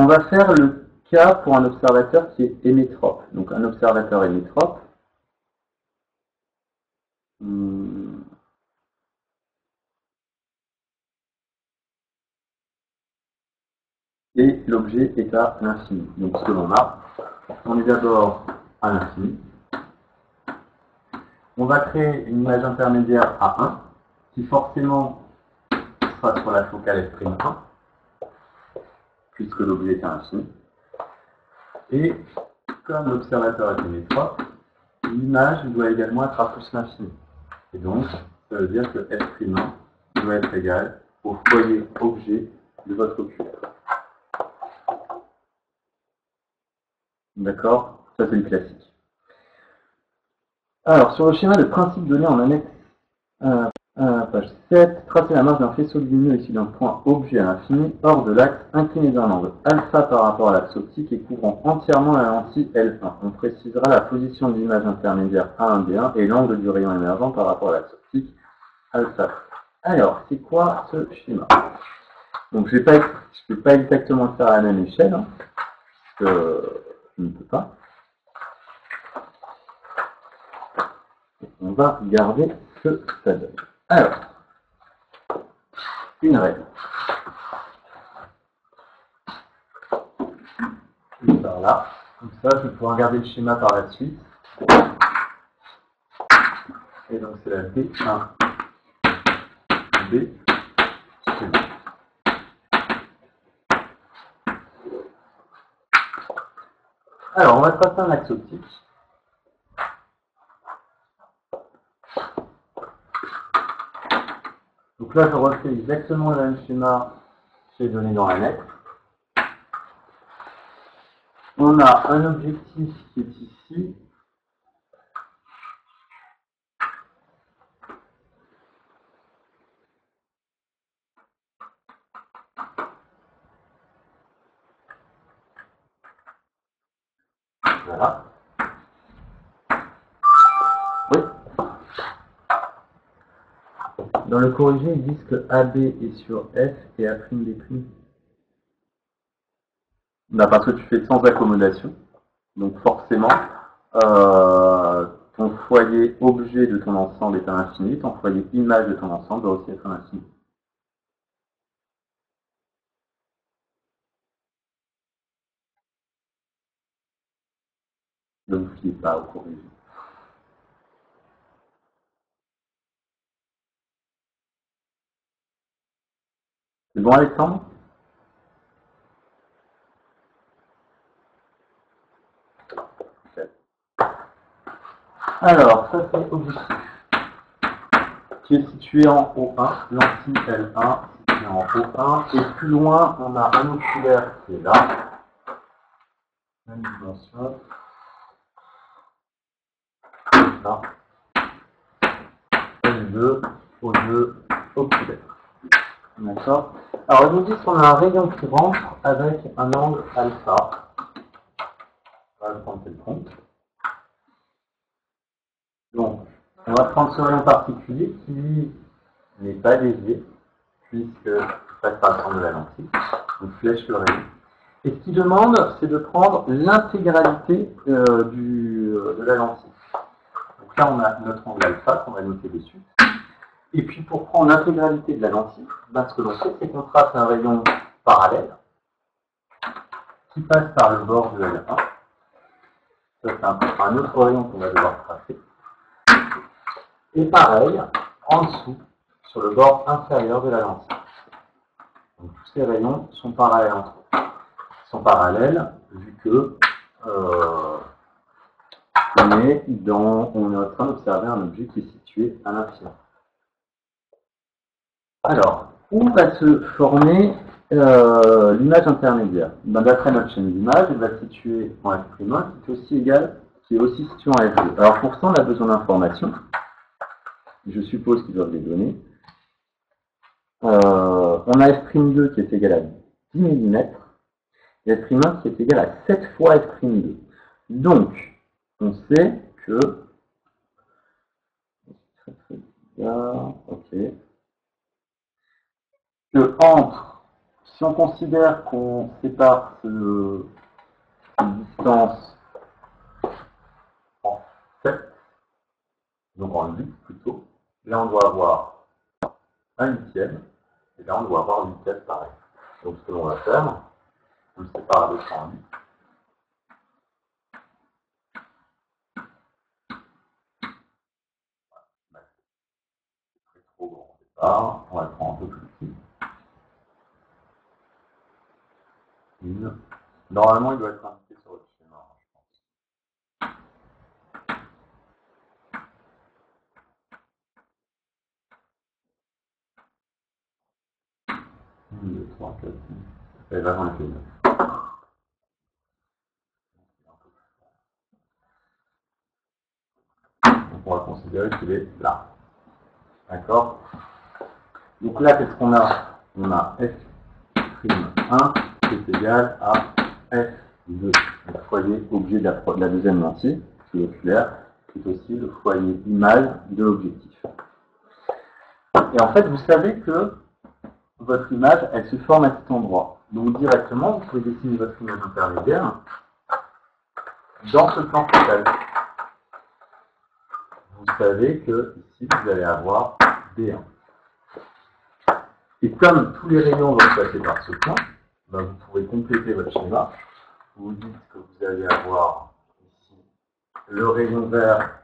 va faire le cas pour un observateur qui est hémétrope. Donc, un observateur hémétrope. Et l'objet est à l'infini. Donc, ce que l'on a, on est d'abord à l'infini. On va créer une image intermédiaire A1, qui forcément sera sur la focale F'1, puisque l'objet est à l'infini. Et comme l'observateur est hémétrope, l'image doit également être à plus l'infini. Et donc, ça veut dire que F'1 doit être égal au foyer objet de votre oculaire. D'accord? Ça, c'est le classique. Alors, sur le schéma de principe donné en annexe, page 7, tracer la marge d'un faisceau lumineux issu d'un point objet à l'infini, hors de l'axe, incliné d'un angle alpha par rapport à l'axe optique et couvrant entièrement la lentille L1. On précisera la position de l'image intermédiaire A1B1 et l'angle du rayon émergent par rapport à l'axe optique alpha. Alors, c'est quoi ce schéma? Donc, je ne vais pas exactement le faire à la même échelle, hein, parce que je ne peux pas. On va regarder ce que ça donne. Alors, une règle. Par là. Comme ça, je vais pouvoir regarder le schéma par la suite. Et donc, c'est la D1, B, C. Alors, on va tracer un axe optique. Donc là, je refais exactement le même schéma qui est donné dans l'annexe. On a un objectif qui est ici. Voilà. Oui. Dans le corrigé, ils disent que AB est sur F et A'B'. Bah parce que tu fais sans accommodation. Donc forcément, ton foyer objet de ton ensemble est à l'infini, ton foyer image de ton ensemble doit aussi être à l'infini. Ne vous fiez pas au corrigé. C'est bon, Alexandre? Alors, ça c'est objectif, qui est situé en O1, lentille L1, situé en O1, et plus loin, on a un oculaire qui est là, même dimension, là, L2, O2, oculaire. D'accord? Alors, ils nous disent qu'on a un rayon qui rentre avec un angle alpha. On va prendre tel compte. Donc, on va prendre ce rayon particulier qui, lui, n'est pas dévié, puisque passe par le centre de la lentille. On flèche le rayon. Et ce qu'il demande, c'est de prendre l'intégralité de la lentille. Donc là, on a notre angle alpha qu'on va noter dessus. Et puis, pour prendre l'intégralité de la lentille, ce que l'on fait, c'est qu'on trace un rayon parallèle qui passe par le bord de L1. Ça, c'est un autre rayon qu'on va devoir tracer. Et pareil, en dessous, sur le bord inférieur de la lentille. Donc, tous ces rayons sont parallèles entre eux. Ils sont parallèles, vu que on est en train d'observer un objet qui est situé à l'infini. Alors, où va se former l'image intermédiaire? D'après notre chaîne d'image, elle va se situer en F'1 qui est aussi situé en F2. Alors pour ça, on a besoin d'informations. Je suppose qu'ils doivent les donner. On a F'2 qui est égal à 10 mm et F'1 qui est égal à 7 fois F'2. Donc, on sait que... Ok. Que entre, si on considère qu'on sépare cette distance en 7, donc en 8 plutôt, là on doit avoir 1/8, et là on doit avoir 8/8 pareil. Donc ce que l'on va faire, on le sépare de 108. C'est trop grand au départ, on va le prendre un peu plus petit. Normalement il doit être indiqué sur votre schéma, je pense. 1, 2, 3, 4, 5. Et là j'en ai fait 9. Donc on va considérer qu'il est là. D'accord? Donc là, qu'est-ce qu'on a? On a F'1 qui est égal à F2. Le foyer objet de la deuxième lentille, qui est oculaire, qui est aussi le foyer image de l'objectif. Et en fait, vous savez que votre image, elle se forme à cet endroit. Donc directement, vous pouvez dessiner votre image intermédiaire dans ce plan focal. Vous savez que ici, vous allez avoir B1. Et comme tous les rayons vont passer par ce point, ben vous pouvez compléter votre schéma. Vous dites que vous allez avoir ici le rayon vert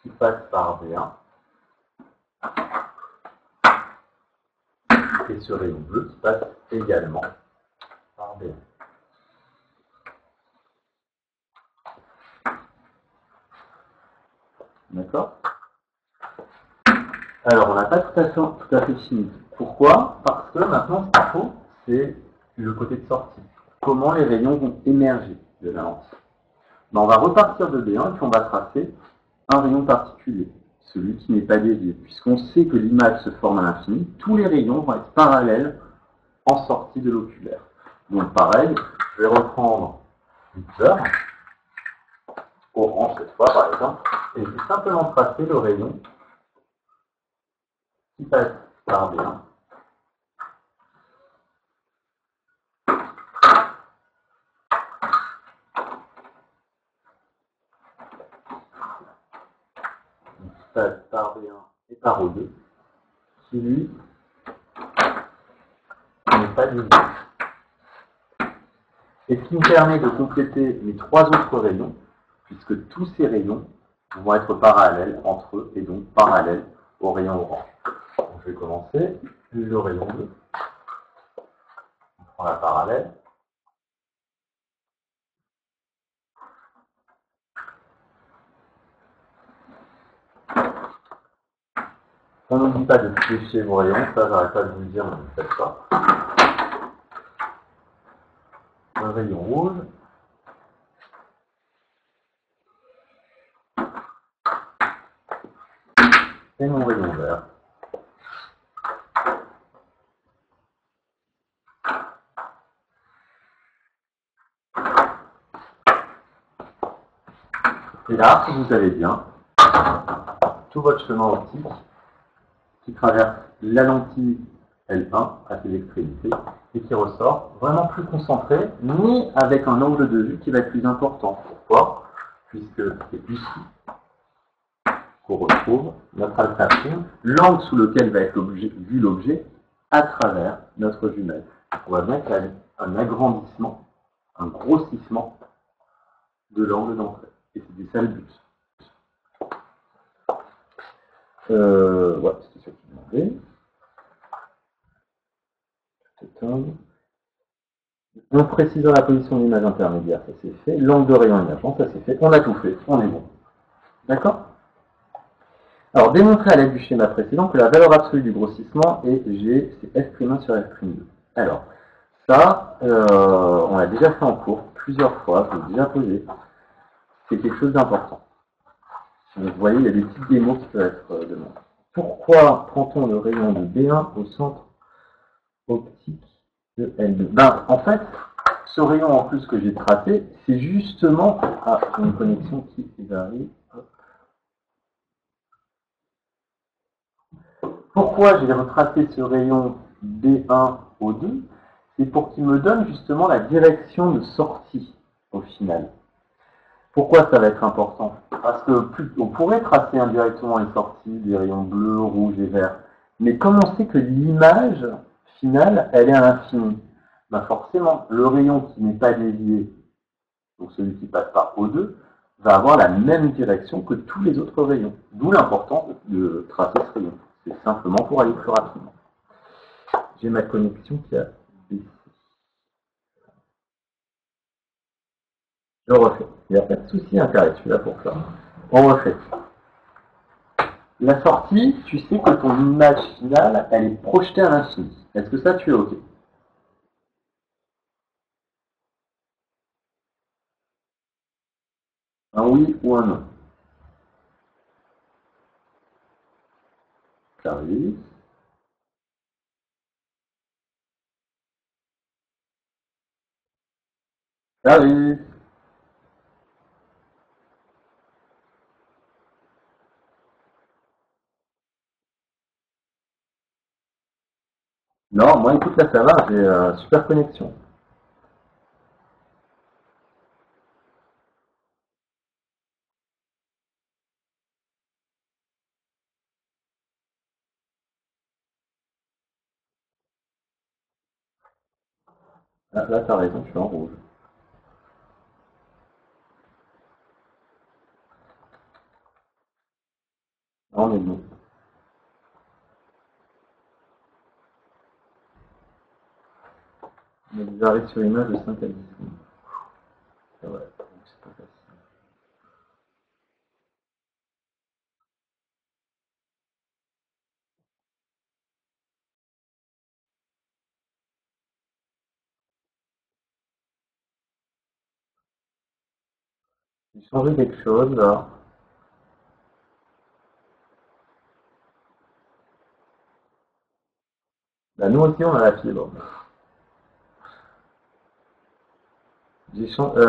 qui passe par B1 et ce rayon bleu qui passe également par B1. D'accord? Alors, on n'a pas tout à fait fini. Pourquoi? Parce que maintenant, ce qu'il faut, c'est le côté de sortie. Comment les rayons vont émerger de la lentille. Ben, on va repartir de B1 et puis on va tracer un rayon particulier, celui qui n'est pas dévié. Puisqu'on sait que l'image se forme à l'infini, tous les rayons vont être parallèles en sortie de l'oculaire. Donc pareil, je vais reprendre une fleur, orange cette fois par exemple, et je vais simplement tracer le rayon qui passe par B1. Qui passe par B1 et par O2, qui lui n'est pas dévié. Et ce qui me permet de compléter les trois autres rayons, puisque tous ces rayons vont être parallèles entre eux et donc parallèles au rayon orange. Donc, je vais commencer le rayon bleu. On prend la parallèle. On n'oublie pas de flécher vos rayons, ça j'arrête pas de vous le dire, mais ne le faites pas. Un rayon rouge. Et mon rayon vert. Et là, si vous allez bien, tout votre chemin optique qui traverse la lentille L1 à ses extrémités et qui ressort vraiment plus concentré, mais avec un angle de vue qui va être plus important. Pourquoi? Puisque c'est ici qu'on retrouve notre alpha prime, l'angle sous lequel va être vu l'objet à travers notre jumelle. On va bien qu'il y a un agrandissement, un grossissement de l'angle d'entrée. Et c'est ça le but. Ouais, c'était ça qui demandait. On précise la position de l'image intermédiaire, ça c'est fait. L'angle de rayon émergent, ça c'est fait. On a tout fait, on est bon. D'accord? Alors, démontrer à l'aide du schéma précédent que la valeur absolue du grossissement est G, c'est F'1 sur F'2. Alors, ça, on l'a déjà fait en cours plusieurs fois, je l'ai déjà posé. C'est quelque chose d'important. Vous voyez, il y a des petites démos qui peuvent être demandées. Pourquoi prend-on le rayon de B1 au centre optique de L2? Ben, en fait, ce rayon en plus que j'ai tracé, c'est justement... Ah, j'ai une connexion qui varie. Pourquoi j'ai retracé ce rayon B1 au 2? C'est pour qu'il me donne justement la direction de sortie au final. Pourquoi ça va être important? Parce que on pourrait tracer indirectement les sorties des rayons bleus, rouges et verts. Mais comme on sait que l'image finale, elle est à l'infini, ben forcément, le rayon qui n'est pas dévié, donc celui qui passe par O2, va avoir la même direction que tous les autres rayons. D'où l'importance de tracer ce rayon. C'est simplement pour aller plus rapidement. J'ai ma connexion qui a baissé. Je refais. Il n'y a pas de souci, Internet, je suis là pour ça. On refait. La sortie, tu sais que ton image finale, elle est projetée à l'infini. Est-ce que ça, tu es OK? Un oui ou un non? Clarisse. Clarisse. Non, moi, écoute, là, ça va, j'ai super connexion. Ah, là, t'as raison, je suis en rouge. Non, on est bon. On a des arrêts sur image de 5 à 10 secondes. C'est vrai, c'est pas facile. J'ai changé quelque chose, là. Bah, nous aussi, on a la fibre. J'ai changé...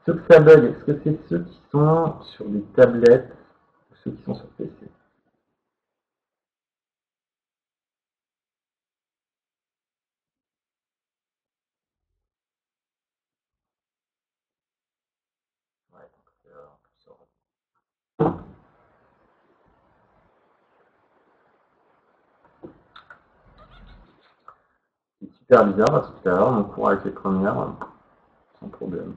Ceux que ça bug, est-ce que c'est ceux qui sont sur des tablettes ou ceux qui sont sur PC? Ouais, c'est super bizarre parce que tout à l'heure, mon cours avec les premières, sans problème.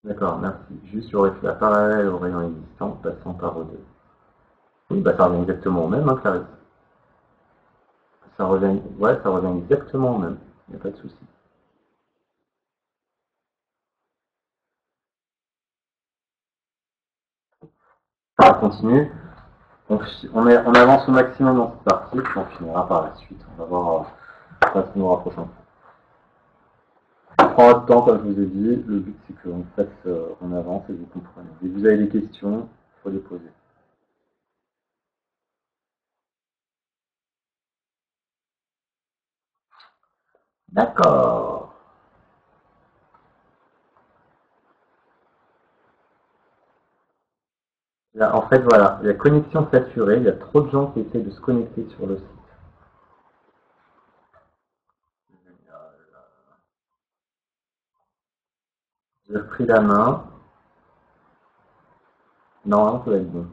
D'accord, merci. Juste, j'aurais fait la parallèle au rayon existant, passant par O2. Oui, bah ça revient exactement au même, hein, Clarisse. Ça revient, ouais, ça revient exactement au même. Il n'y a pas de souci. On continue. On avance au maximum dans cette partie, puis on finira par la suite. On va voir ça nous rapproche un peu. On prend votre temps, comme je vous ai dit. Le but, c'est qu'on fasse, on avance et vous comprenez. Si vous avez des questions, il faut les poser. D'accord. Là, en fait, voilà, la connexion saturée. Il y a trop de gens qui essaient de se connecter sur le site. J'ai repris la main. Normalement, ça va être bon.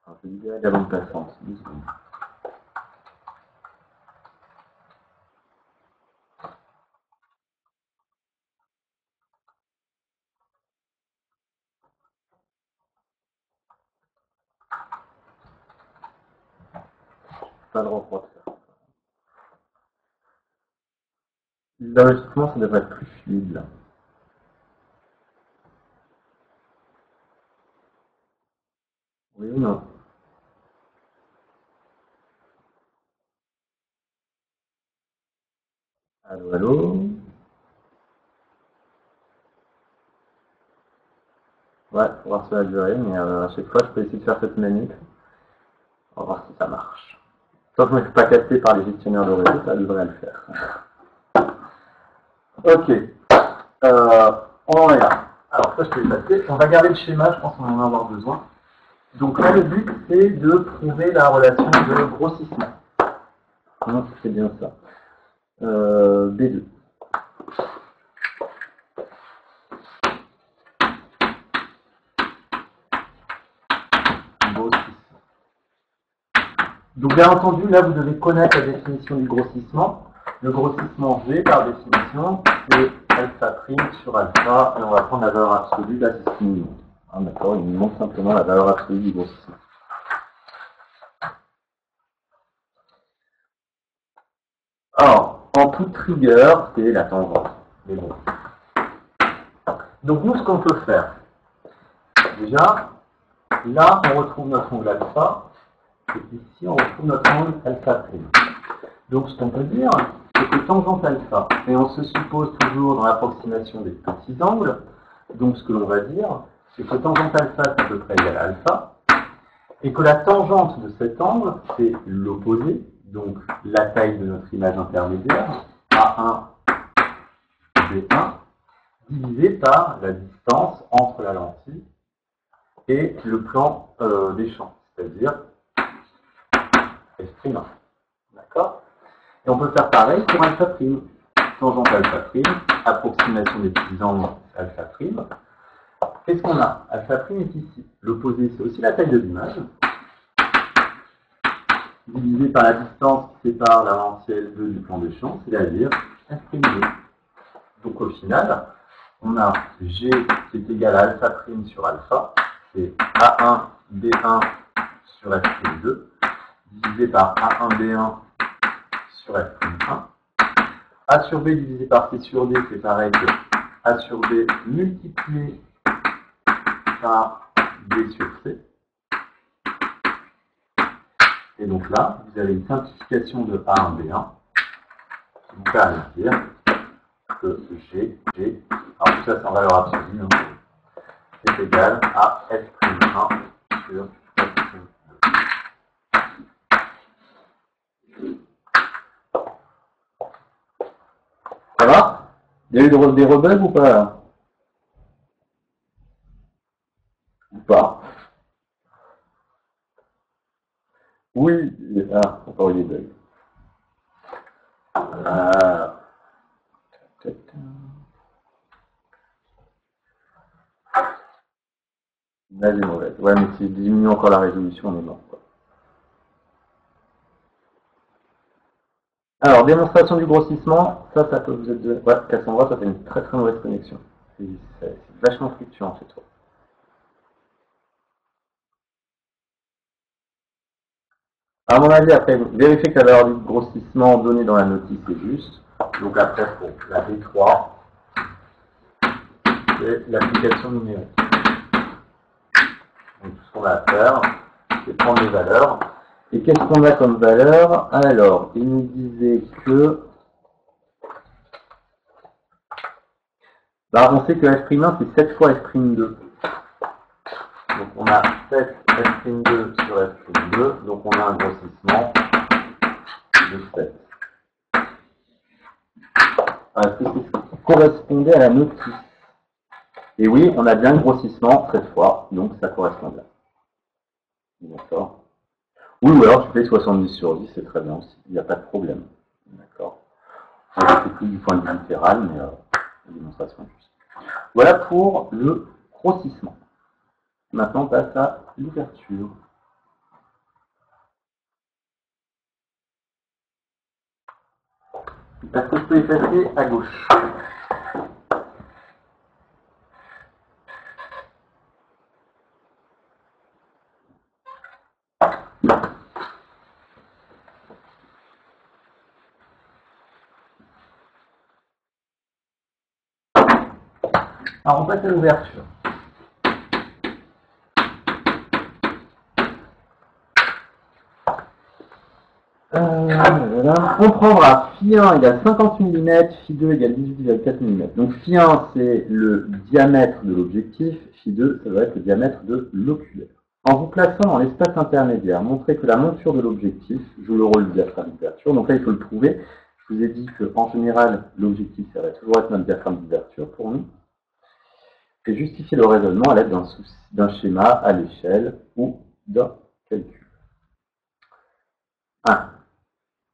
Alors, je vais libérer la bande passante. 10 secondes. pas le droit de faire. L'enregistrement, ça devrait être plus fluide là. Oui ou non? Allô, allô? Ouais, faut voir si ça va durer, mais à chaque fois, je peux essayer de faire cette manip. On va voir si ça marche. Tant que je ne me fais pas capter par les gestionnaires de réseau, ça devrait le faire. Ok. On en est là. Alors, ça, je peux le passer. On va garder le schéma, je pense qu'on en va avoir besoin. Donc là, le but, c'est de prouver la relation de grossissement. Non, c'est bien ça. B2. Grossissement. Donc bien entendu, là, vous devez connaître la définition du grossissement. Le grossissement G, par définition, c'est alpha prime sur alpha, et on va prendre la valeur absolue, là, c'est ce qu'il nous montre. D'accord, il nous montre simplement la valeur absolue du grossissement. Alors, en toute rigueur, c'est la tangente. Mais bon. Donc nous, ce qu'on peut faire, déjà, là, on retrouve notre angle alpha, et ici, on retrouve notre angle alpha prime. Donc ce qu'on peut dire, c'est que tangente alpha, et on se suppose toujours dans l'approximation des petits angles, donc ce que l'on va dire, c'est que tangente alpha est à peu près égal à alpha, et que la tangente de cet angle, c'est l'opposé, donc la taille de notre image intermédiaire, A1, B1, divisé par la distance entre la lentille et le plan des champs, c'est-à-dire S'1. D'accord? Et on peut faire pareil pour alpha prime. Tangente alpha prime, approximation des petits angles alpha prime. Qu'est-ce qu'on a? Alpha prime est ici. L'opposé, c'est aussi la taille de l'image, divisé par la distance qui sépare la lentille L2 du plan de champ, c'est-à-dire S'2. Donc au final, on a G qui est égal à alpha prime sur alpha, c'est A1 B1 sur F'2, divisé par A1 B1 sur F'1. A sur B divisé par C sur D, c'est pareil que A sur B multiplié par B sur C. Et donc là, vous avez une simplification de A1 B1 qui vous permet de dire que G, alors tout ça c'est en valeur absolue, hein, c'est égal à F'1 sur F'2. Ça va? Il y a eu des rebugs ou pas? Ou pas? Oui, encore eu des bugs. Là, elle est mauvaise. Ouais, mais si je diminue encore la résolution, on est mort. Alors, démonstration du grossissement, ça peut vous être... Ouais, Cassandra, ça fait une très très mauvaise connexion. C'est vachement fluctuant chez toi. À mon avis, après, vérifiez que la valeur du grossissement donnée dans la notice est juste. Donc après, pour la B3, c'est l'application numérique. Donc tout ce qu'on a à faire, c'est prendre les valeurs. Et qu'est-ce qu'on a comme valeur? Alors, il nous disait que... Bah, on sait que F'1, c'est 7 fois F'2. Donc on a 7 F'2 sur F'2, donc on a un grossissement de 7. Est-ce que c'est ce qui correspondait à la notice? Et oui, on a bien le grossissement 7 fois, donc ça correspond bien. D'accord. Oui, ou alors tu fais 70 sur 10, c'est très bien aussi, il n'y a pas de problème. D'accord. C'est plus du point de vue littéral, mais la démonstration est juste. Voilà pour le grossissement. Maintenant, on passe à l'ouverture. Est-ce que je peux effacer à gauche? Alors on passe à l'ouverture. Voilà. On prendra Φ1 égale 50 mm, Φ2 égale 18,4 mm. Donc Φ1 c'est le diamètre de l'objectif, Φ2 ça va être le diamètre de l'oculaire. En vous plaçant dans l'espace intermédiaire, montrez que la monture de l'objectif joue le rôle du diaphragme d'ouverture. Donc là il faut le prouver. Je vous ai dit qu'en général l'objectif ça va toujours être notre diaphragme d'ouverture pour nous. Et justifier le raisonnement à l'aide d'un schéma à l'échelle ou d'un calcul. 1.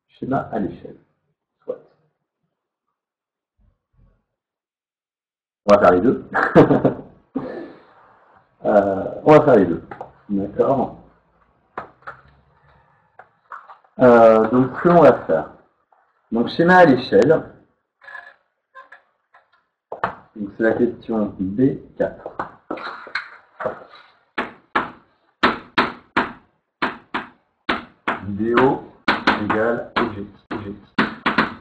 Schéma à l'échelle. Soit. On va faire les deux. On va faire les deux. D'accord. Donc, ce que l'on va faire. Donc, schéma à l'échelle. Donc, c'est la question B4. DO égale objectif.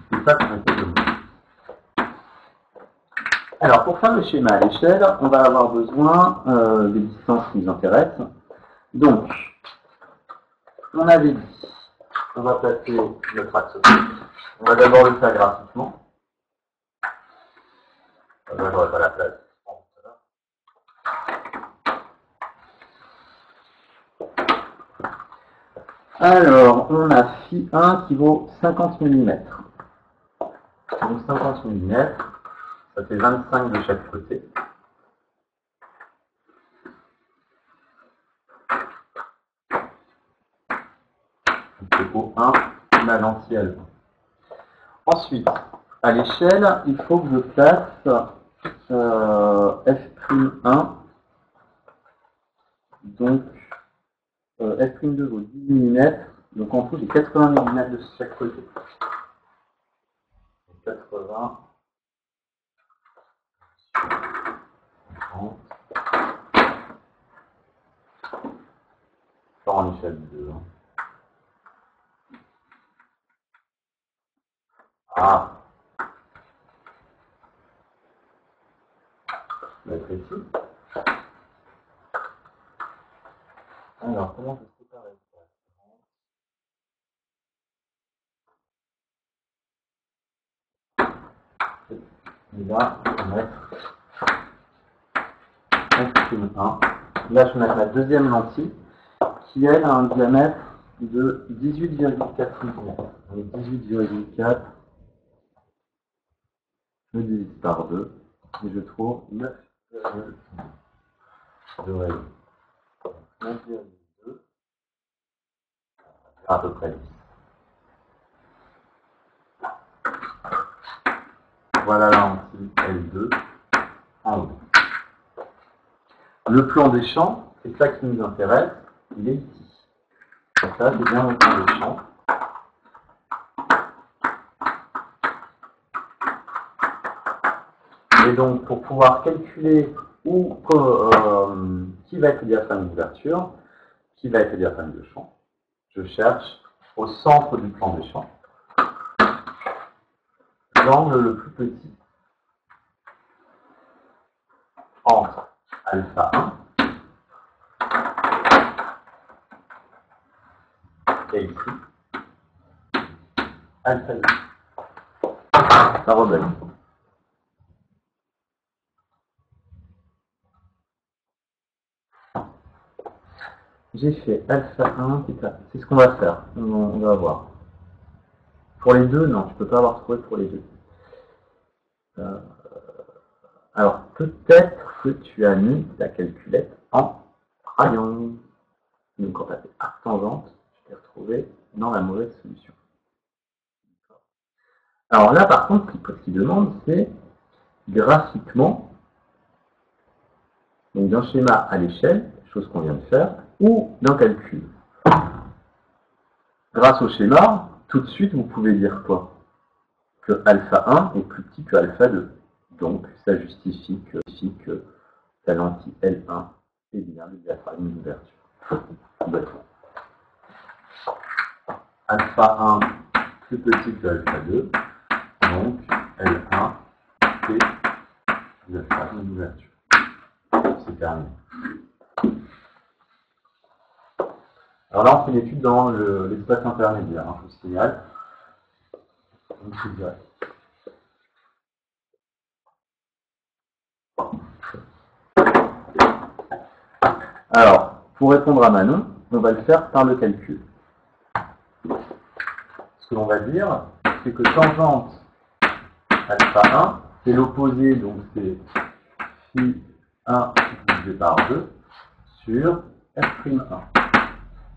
C'est ça qu'on va faire. Alors, pour faire le schéma à l'échelle, on va avoir besoin des distances qui nous intéressent. Donc, on avait dit, on va placer notre axe. On va d'abord le faire graphiquement. Là, j'aurais pas la place. Alors, on a Φ1 qui vaut 50 mm. Donc 50 mm, ça fait 25 de chaque côté. C'est O1, la lentille L1. Ensuite, à l'échelle, il faut que je place F'1. Donc, F'2 vaut 10 mm. Donc en tout, j'ai 80 mm de chaque côté. 80. 30. Pas en échelle 2. Ah. Mettre ici. Alors, comment je séparer ça? Et là, je vais mettre F'1. Là, je vais mettre la deuxième lentille qui, elle, a un diamètre de 18,4 mm. Donc 18,4, je divise par 2 et je trouve 9,2. 9,2, à peu près 10. Voilà la lentille L2 en haut. Le plan des champs, c'est ça qui nous intéresse, il est ici. Donc ça, c'est bien le plan des champs. Et donc, pour pouvoir calculer qui va être le diaphragme d'ouverture, qui va être le diaphragme de champ, je cherche au centre du plan des champs l'angle le plus petit entre alpha 1 et ici alpha 2. Ça rebelle. J'ai fait alpha 1, c'est ce qu'on va faire, on va voir. Pour les deux, non, je ne peux pas avoir trouvé pour les deux. Alors, peut-être que tu as mis ta calculette en crayon. Donc, quand tu as fait arc-tangente, je t'ai retrouvé dans la mauvaise solution. Alors là, par contre, ce qu'il demande, c'est graphiquement, donc d'un schéma à l'échelle, chose qu'on vient de faire, ou d'un calcul. Grâce au schéma, tout de suite, vous pouvez dire quoi? Que alpha 1 est plus petit que alpha 2. Donc, ça justifie que la lentille L1 est bien le diaphragme d'ouverture. Alpha 1 plus petit que alpha 2, donc L1 c'est le diaphragme d'ouverture. terminé. Alors là, on fait l'étude dans l'espace intermédiaire, je vous signale. Donc, c'est direct. Alors, pour répondre à Manon, on va le faire par le calcul. Ce que l'on va dire, c'est que tangente alpha 1, c'est l'opposé, donc c'est phi 1 divisé par 2 sur f'1.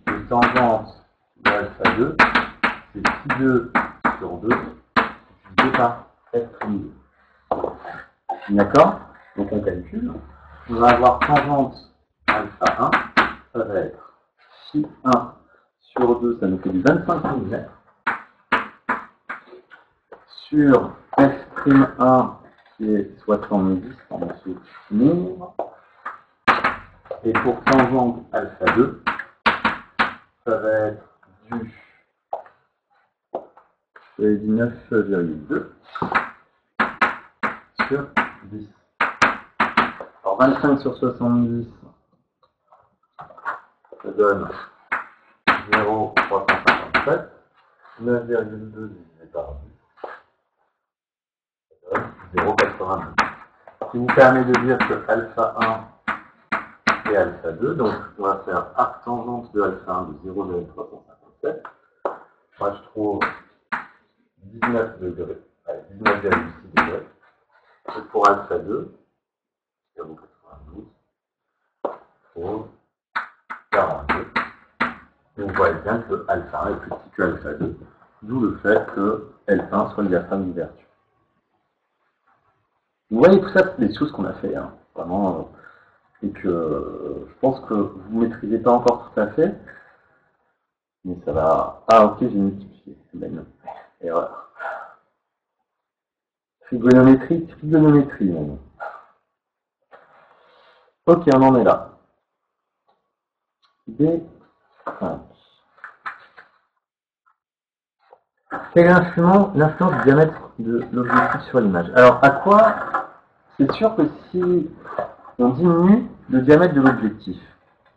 Et tangente de alpha 2, c'est phi 2 sur 2 divisé par f'2. D'accord? Donc on calcule. On va avoir tangente alpha 1, ça va être phi 1 sur 2, ça nous fait du 25 mm. Sur f'1, qui est 70 en dessous nombre. Et pour tangente alpha 2, ça va être du 9,2 sur 10. Alors 25 sur 70, ça donne 0,357. 9,2 divisé par 10, ça donne 0,89. Ce qui vous permet de dire que alpha 1 et alpha 2, donc on va faire arc tangente de alpha 1 de 0,357. Moi je trouve 19 degrés, 19,6 degrés. Et pour alpha 2, 0,92, pour 42. Et vous voyez bien que alpha 1 est plus petit que alpha 2, d'où le fait que L1 soit le diaphragme d'ouverture. Vous voyez, tout ça, c'est des choses qu'on a fait, hein, vraiment, et que je pense que vous ne maîtrisez pas encore tout à fait, mais ça va... Ah, ok, j'ai multiplié, ben, erreur. Trigonométrie, non. Ok, on en est là. D5. Quelle est l'influence du diamètre de l'objectif sur l'image? Alors, à quoi? C'est sûr que si on diminue le diamètre de l'objectif,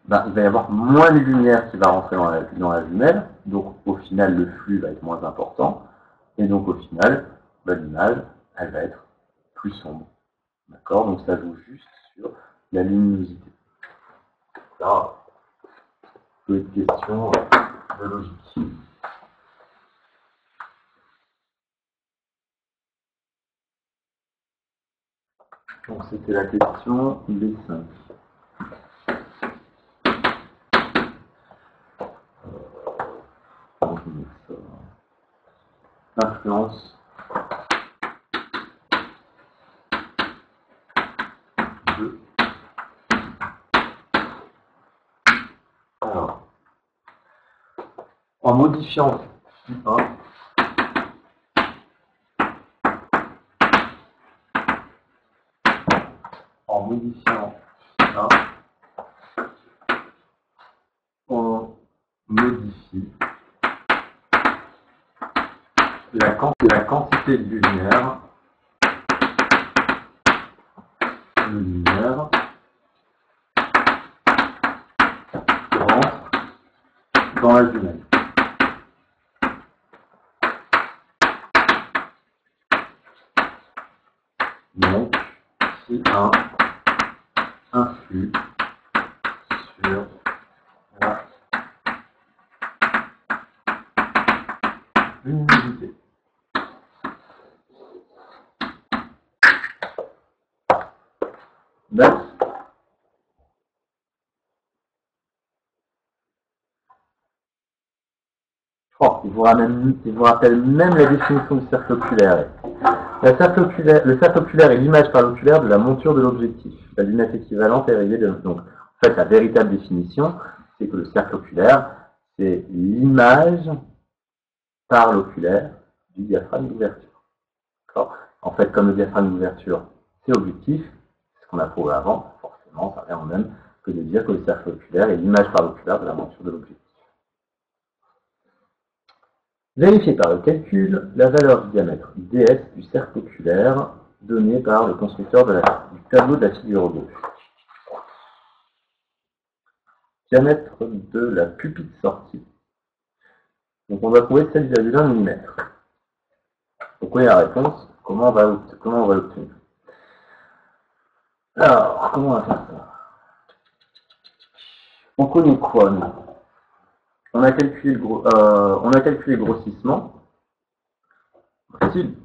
ben, il va y avoir moins de lumière qui va rentrer dans la jumelle, donc au final le flux va être moins important, et donc au final, ben, l'image, elle va être plus sombre. D'accord? Donc ça joue juste sur la luminosité. Ça peut être question de logique. Donc c'était la question B5. Influence de... Alors, en modifiant phi1, on modifie la quantité de lumière qui rentre dans la jumelle. Donc, phi1 influe sur la luminosité. D'accord. Oh, il vous rappelle même la définition du cercle oculaire. Le cercle oculaire est l'image par l'oculaire de la monture de l'objectif. La lunette équivalente est rayée de... Donc, en fait, la véritable définition, c'est que le cercle oculaire, c'est l'image par l'oculaire du diaphragme d'ouverture. En fait, comme le diaphragme d'ouverture, c'est objectif, c'est ce qu'on a prouvé avant, forcément, ça revient au même que de dire que le cercle oculaire est l'image par l'oculaire de la monture de l'objectif. Vérifiez par le calcul la valeur du diamètre ds du cercle oculaire donné par le constructeur du tableau de la figure 2. Diamètre de la pupille de sortie. Donc on va trouver 7,1 mm. Donc oui, la réponse, comment on va l'obtenir? Alors, comment on va faire ça? On connaît quoi, nous? On a calculé le grossissement. Facile.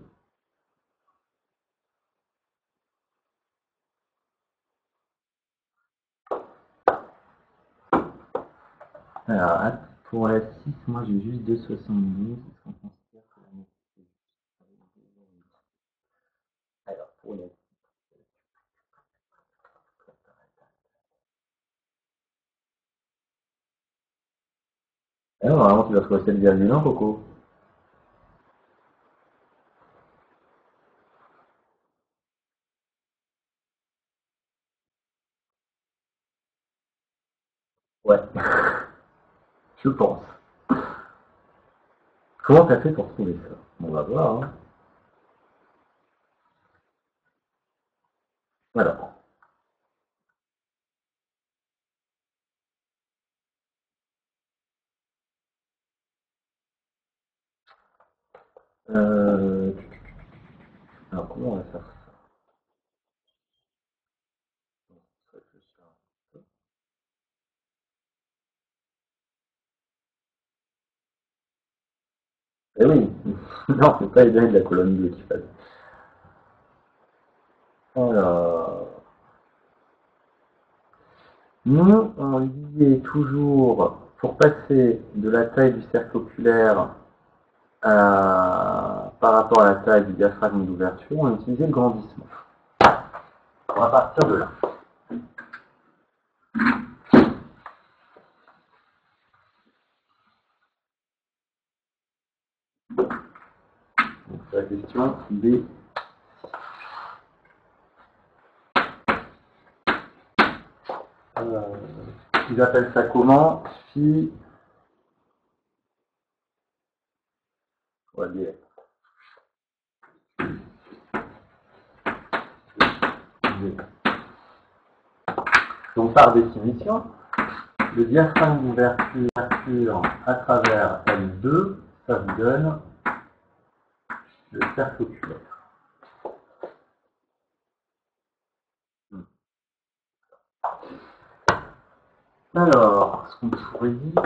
Alors, pour la 6, moi j'ai juste 2,72. Est-ce qu'on considère que la moitié alors, pour la 6. Alors, normalement, tu vas trouver 7,1, Coco. Ouais, je pense. Comment t'as fait pour trouver ça? On va voir. Hein. Alors. Euh, alors, comment on va faire ça? Eh oui, non, c'est pas les données de la colonne bleue qu'il fallait. Alors, nous, on liait toujours, pour passer de la taille du cercle oculaire par rapport à la taille du diaphragme d'ouverture, on utilisait le grandissement. On va partir de là. Donc, c'est la question B. Ils appellent ça comment? Phi. On va dire. Donc, par définition, le diaphragme d'ouverture à travers L2, ça vous donne le cercle oculaire. Alors, ce qu'on pourrait dire.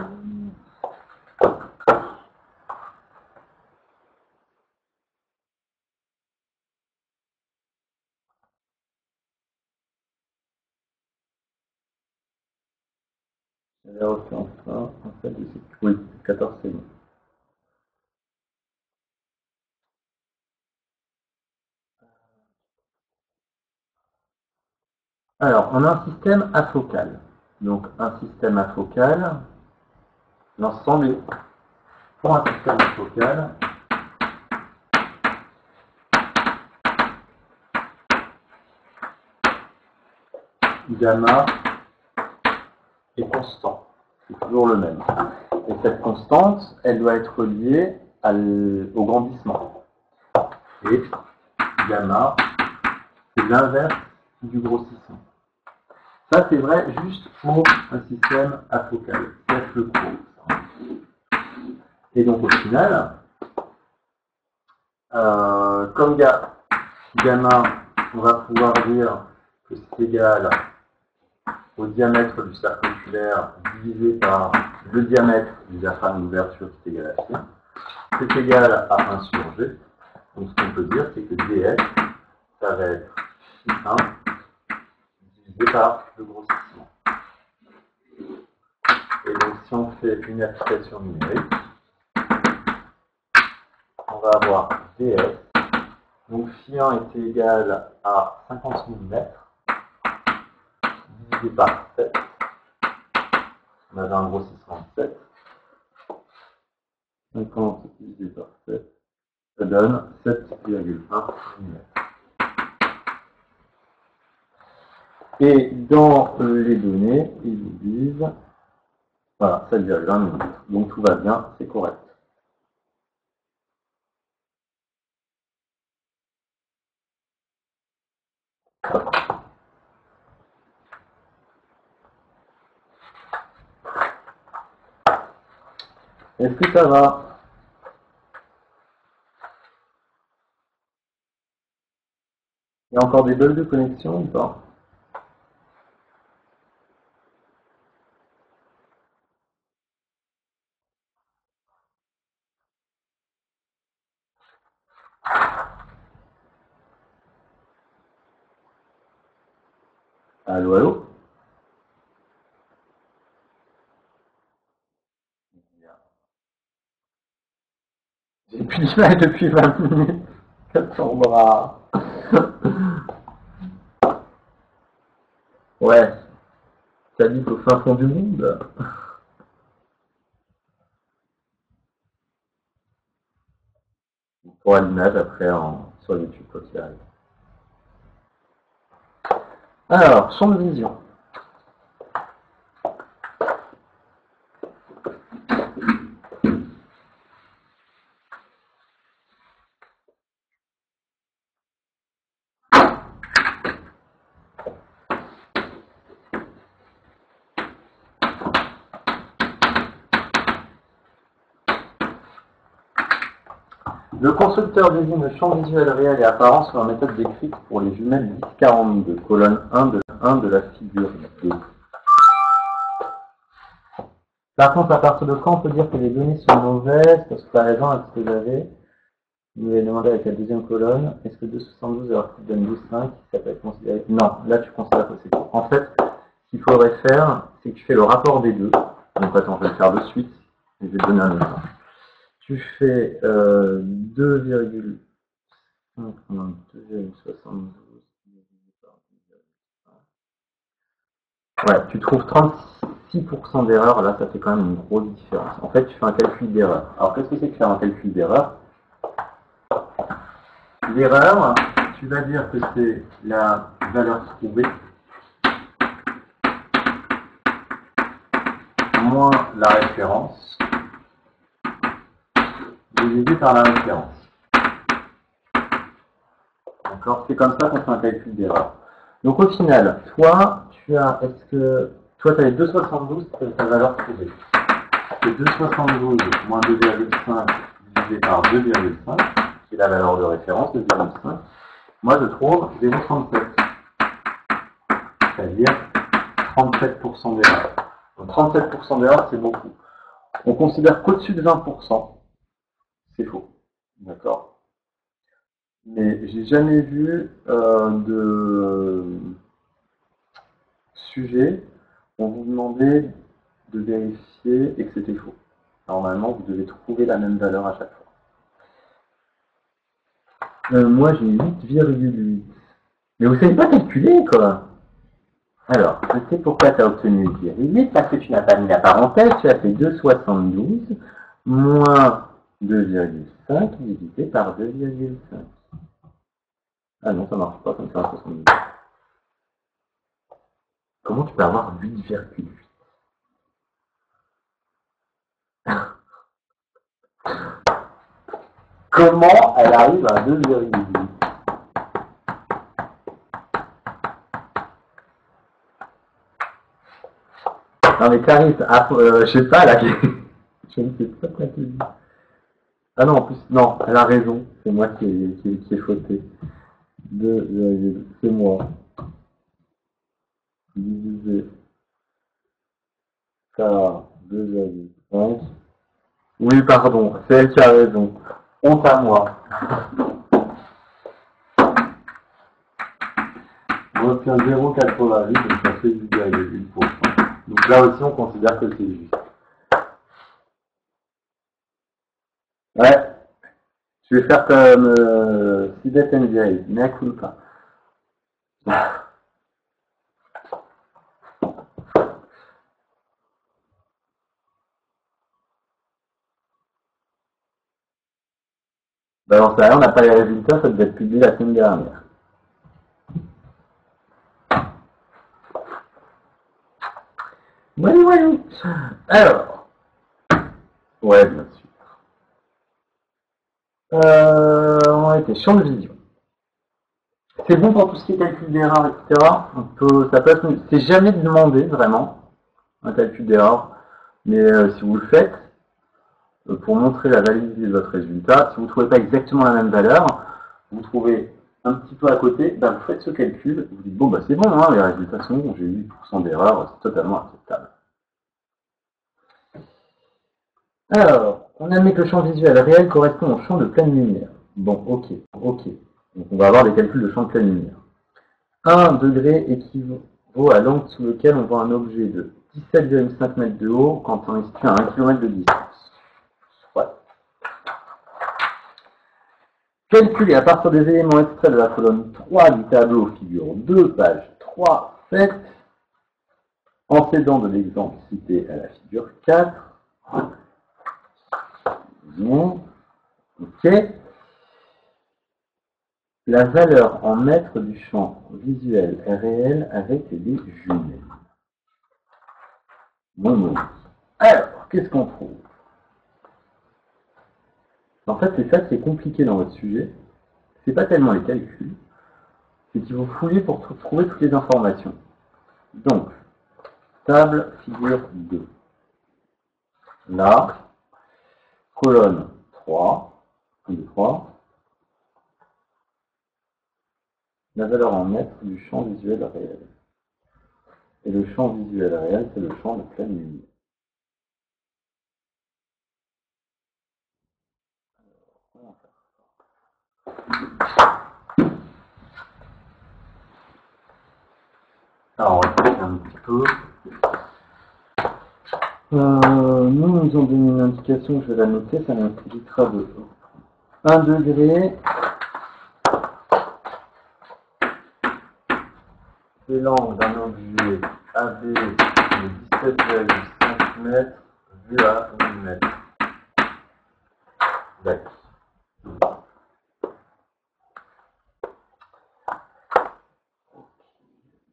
J'avais refait enfin, en fait, oui, 14 secondes. Alors, on a un système afocal. Donc, un système afocal, l'ensemble est pour un système afocal. Gamma est constant. C'est toujours le même. Et cette constante, elle doit être liée au grandissement. Et gamma, c'est l'inverse du grossissement. Ça, c'est vrai juste pour un système afocal. C'est le court. Et donc, au final, comme gamma, on va pouvoir dire que c'est égal au diamètre du cercle oculaire divisé par le diamètre du diaphragme d'ouverture qui est égal à phi. C'est égal à 1 sur G. Donc ce qu'on peut dire, c'est que dS, ça va être phi 1 divisé par le grossissement. Et donc si on fait une application numérique, on va avoir dS. Donc phi 1 était égal à 50 000 mètres divisé par 7. On avait un grossissement de 7. 50 divisé par 7, ça donne 7,1 mm. Et dans les données, ils vous disent, voilà, 7,1 mm. Donc tout va bien, c'est correct. Est-ce que ça va? Il y a encore des bugs de connexion ou pas? Allô, allô? J'ai plus d'image depuis 20 minutes. Ton bras. Ouais, ça dit au fin fond du monde. On pourra l'image après sur YouTube quoi qu'il arrive. Alors, champ de vision. Le constructeur désigne le champ visuel réel et apparent sur la méthode décrite pour les jumelles 1042, colonne 1 de la figure 2. Par contre, à partir de quand on peut dire que les données sont mauvaises? Parce que par exemple, avec ce que j'avais, vous m'avez demandé avec la deuxième colonne, est-ce que 272 alors qu'il donne 2,5, ça peut être considéré? Non, là tu considères que c'est faux. En fait, ce qu'il faudrait faire, c'est que tu fais le rapport des deux. Donc attends, je vais le faire de suite. Je vais te donner un exemple. Tu fais 2,5 moins 2,72 divisé par 2,5. Ouais, tu trouves 36% d'erreur, là ça fait quand même une grosse différence. En fait, tu fais un calcul d'erreur. Alors qu'est-ce que c'est que faire un calcul d'erreur? L'erreur, tu vas dire que c'est la valeur trouvée moins la référence divisé par la référence. D'accord? C'est comme ça qu'on fait un calcul d'erreur. Donc au final, toi, tu as, est-ce que, toi tu as les 2,72, c'est ta valeur trouvée. C'est 2,72 moins 2,5 divisé par 2,5, qui est la valeur de référence, 2,5. Moi je trouve 0,37, c'est-à-dire 37% d'erreur. Donc 37% d'erreur, c'est beaucoup. On considère qu'au-dessus de 20%, c'est faux. D'accord? Mais j'ai jamais vu de sujet où on vous demandait de vérifier et que c'était faux. Normalement, vous devez trouver la même valeur à chaque fois. Moi, j'ai 8,8. Mais vous savez pas calculer, quoi. Alors, je sais pourquoi tu as obtenu 8,8, parce que tu n'as pas mis la parenthèse, tu as fait 2,72 moins 2,5 divisé par 2,5. Ah non, ça marche pas comme ça, 72. Comment tu peux avoir 8,8? Comment elle arrive à 2,8? Non mais Clarisse, je sais pas là, je ne sais pas quoi te dire. Ah non, en plus, non, elle a raison, c'est moi qui ai fauté. 2,8, c'est moi. Divisé par 2,5. Oui, pardon, c'est elle qui a raison. Honte à moi. On obtient 0,88, donc ça fait 8,8%. Donc là aussi, on considère que c'est juste. Ouais, je vais faire comme Sibeth NJ, mais à coup pas. Ben, on sait rien, on n'a pas les résultats, ça devait être publié la semaine dernière. Oui. Alors, ouais, bien sûr. On a été champ de vision. C'est bon pour tout ce qui est calcul d'erreur, etc. Ça peut être, c'est jamais demandé vraiment un calcul d'erreur, mais si vous le faites, pour montrer la validité de votre résultat. Si vous ne trouvez pas exactement la même valeur, vous trouvez un petit peu à côté, ben vous faites ce calcul, vous dites bon bah c'est bon, hein, les résultats sont bons, j'ai eu 8% d'erreur, c'est totalement acceptable. Alors, on admet que le champ visuel réel correspond au champ de pleine lumière. Bon, ok. Donc on va avoir des calculs de champ de pleine lumière. 1 degré équivaut à l'angle sous lequel on voit un objet de 17,5 mètres de haut quand on est situé à 1 km de distance. Ouais. Calculer à partir des éléments extraits de la colonne 3 du tableau figure 2, page 3, 7, en s'aidant de l'exemple cité à la figure 4. Bon. Ok. La valeur en mètres du champ visuel est réelle avec des jumelles. Bon. Alors, qu'est-ce qu'on trouve? En fait, c'est ça qui est compliqué dans votre sujet. C'est pas tellement les calculs, c'est qu'il faut fouiller pour trouver toutes les informations. Donc, table figure 2. Là, colonne 3, 3. La valeur en mètres du champ visuel réel. Et le champ visuel réel, c'est le champ de pleine lumière. Alors, on va faire un petit peu. Nous ont donné une indication, je vais la noter, ça m'indiquera de 1 degré. C'est l'angle d'un objet AB de 17,5 mètres vu à 1000 mètres. D'accord.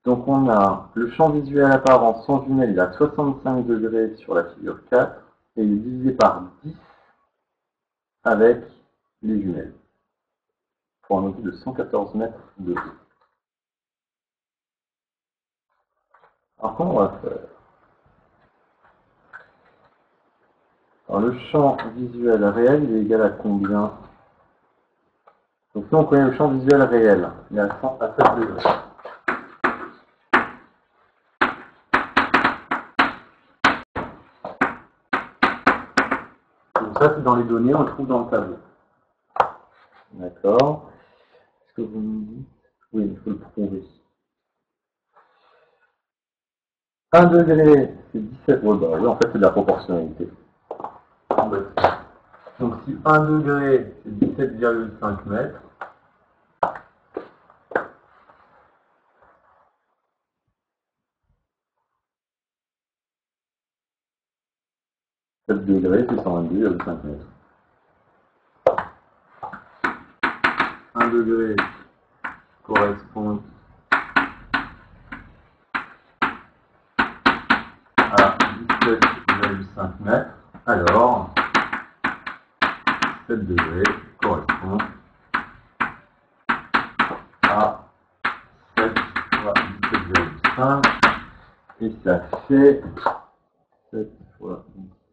Donc on a le champ visuel apparent sans jumelle, il a 65 degrés sur la figure 4 et il est divisé par 10 avec les jumelles pour un objet de 114 mètres de haut. Alors comment on va faire? Alors le champ visuel réel il est égal à combien? Donc si on connaît le champ visuel réel, il est à 7 degrés. Donc ça c'est dans les données, on le trouve dans le tableau. D'accord. Est-ce que vous me dites? Oui, il faut le prouver. 1 degré, c'est 17. Oh, bah, oui, en fait, c'est de la proportionnalité. Donc, si 1 degré, c'est 17,5 mètres, 7 degrés, c'est 122,5 mètres. 1 degré correspond à 17,5 mètres. Alors, 7 degrés correspond à 7 fois 17,5 et ça fait 7 fois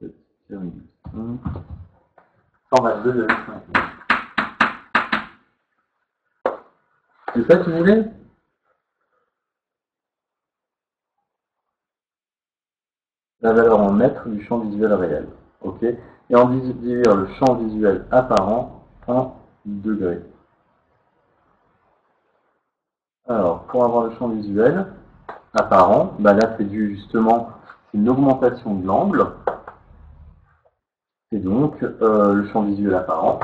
17,5, 122,5 mètres. C'est ça que tu voulais? La valeur en mètres du champ visuel réel. Ok. Et on divisera le champ visuel apparent en degrés. Alors, pour avoir le champ visuel apparent, bah là c'est dû justement, c'est une augmentation de l'angle. Et donc, le champ visuel apparent.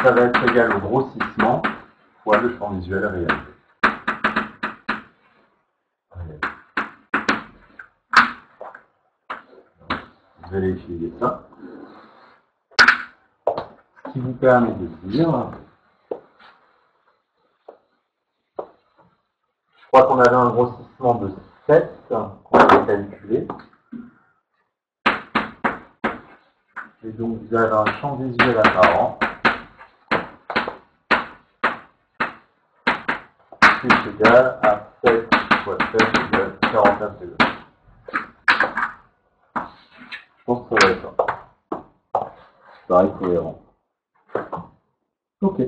Ça va être égal au grossissement fois le champ visuel réel. Vous allez utiliser ça. Ce qui vous permet de dire, je crois qu'on avait un grossissement de 7 qu'on a calculé. Et donc vous avez un champ visuel apparent est égal à 7 fois 7 égale 49 degrés. Je pense que ça va être ça. Ça paraît cohérent. Ok.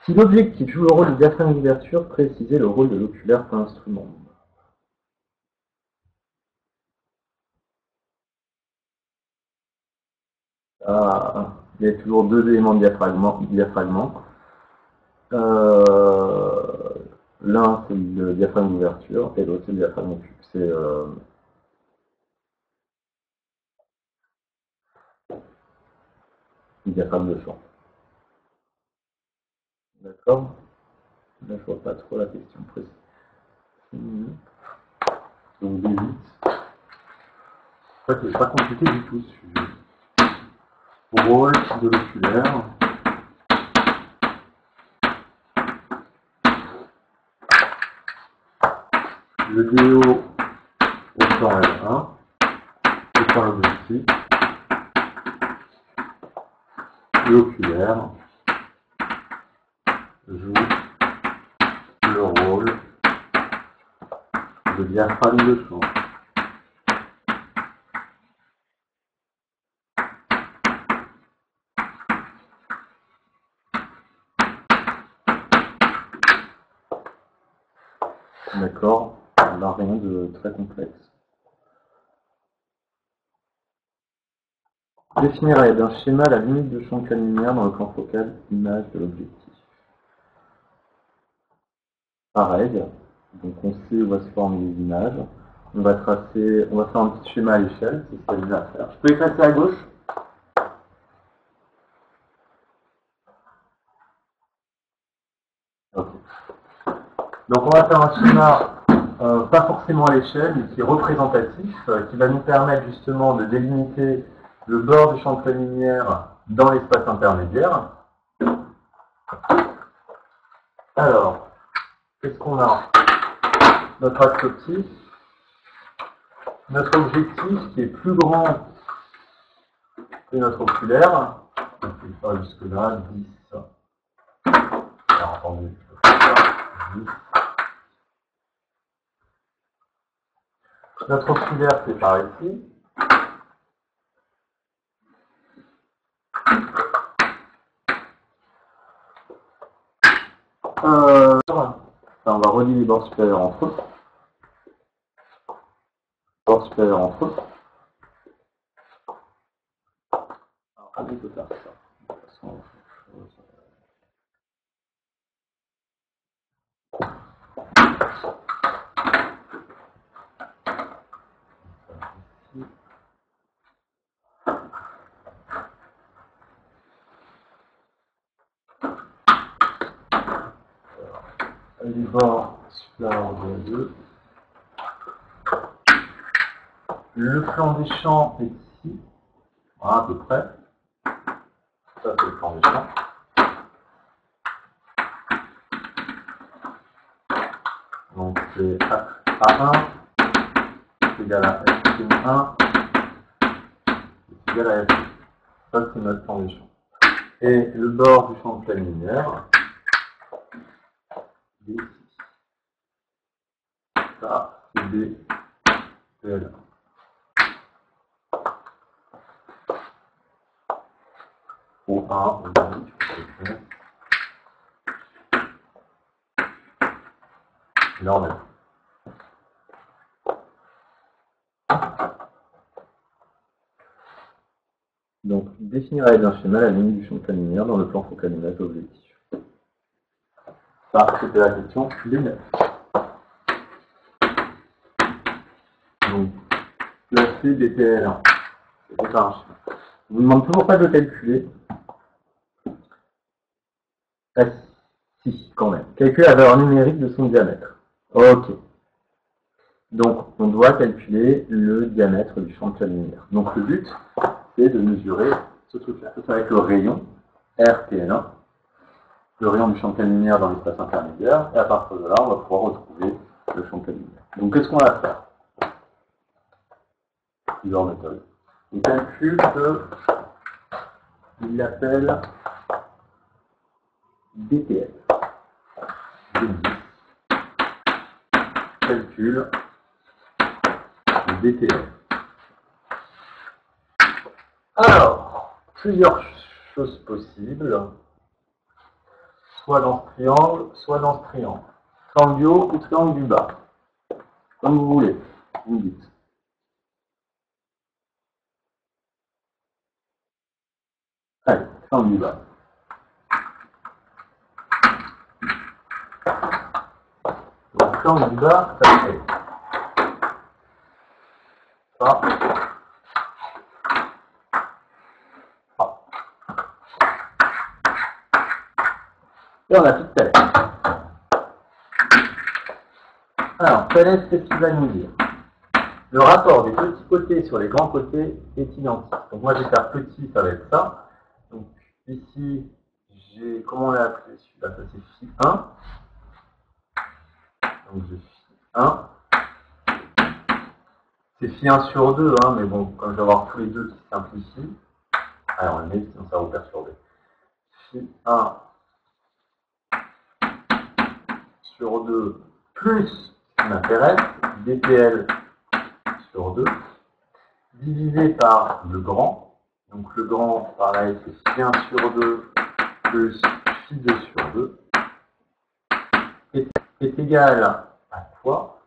Si l'objectif joue le rôle du diaphragme d'ouverture, précisez le rôle de l'oculaire pour l'instrument. Il y a toujours deux éléments de diaphragme. L'un c'est le diaphragme d'ouverture et l'autre c'est le diaphragme c'est le diaphragme de champ. D'accord? Là je vois pas trop la question précise. Donc des 8. En fait, c'est pas compliqué du tout ce sujet. Rôle de l'oculaire. Le DO au temps L1, c'est pas l'objectif. L'oculaire joue le rôle de diaphragme de champ. D'accord, on n'a rien de très complexe. Définir à l'aide d'un schéma la limite de champ de lumière dans le plan focal image de l'objectif. Pareil, donc on sait où va se former les images. On va faire un petit schéma à l'échelle, c'est ce qu'il y a à faire. Je peux effacer à gauche. Ok. Donc on va faire un schéma pas forcément à l'échelle, mais qui est représentatif, qui va nous permettre justement de délimiter le bord du champ de lumière dans l'espace intermédiaire. Alors, qu'est-ce qu'on a? Notre axe optique, notre objectif qui est plus grand que notre oculaire. On peut le faire jusque-là, 10. Alors, attendez, je peux faire ça, 10. Notre oculaire, c'est par ici. On va relier les bords supérieurs entre eux. Bords supérieurs entre eux. Alors, comment on peut faire ça? De toute façon, les bords supérieurs de 2. Le flanc des champs est ici, voilà, à peu près. Ça, c'est le flanc des champs. Donc, c'est A1, c'est égal à F1, c'est égal à F2. Ça, c'est notre flanc des champs. Et le bord du champ de pleine lumière, c'est ici. Ça, c'est B, PL1. Ou 1, ou 2, là, on est. Donc, définir à l'aide d'un schéma la limite du champ de pleine lumière dans le plan focal image objectif. Ça, c'était la question des 9. Donc, placer des PL1. C'est ça un schéma. Je vous demande toujours pas de le calculer. Ah si, quand même. Calculer la valeur numérique de son diamètre. Ok. Donc, on doit calculer le diamètre du champ de pleine lumière. Donc, le but, c'est de mesurer ce truc-là. Ça va être le rayon, RTL1, le rayon du champ de pleine lumière dans l'espace intermédiaire, et à partir de là, on va pouvoir retrouver le champ de pleine lumière. Donc, qu'est-ce qu'on va faire? Plusieurs méthodes. des calculs qu'il appelle DTF. Calcul de DTF. Alors, plusieurs choses possibles, soit dans ce triangle, soit dans ce triangle. Triangle du haut ou triangle du bas. Comme vous voulez, vous me dites. Allez, triangle du bas. Le triangle du bas, ça fait ça. Et on a toute tête. Alors, quel est ce qu'il va nous dire? Le rapport des petits côtés sur les grands côtés est identique. Donc moi, je vais faire petit, ça va être ça. Donc ici, j'ai, comment on l'a appelé celui-là? Ça c'est phi 1. Donc j'ai phi 1. C'est phi 1 sur 2, hein, mais bon, comme je vais avoir tous les deux qui simplifient. Alors on le met, sinon ça va vous perturber. Phi 1 sur 2 plus ce qui m'intéresse, dpl sur 2, divisé par le grand. Donc le grand, pareil, c'est phi 1 sur 2 plus phi 2 sur 2 est égal à quoi?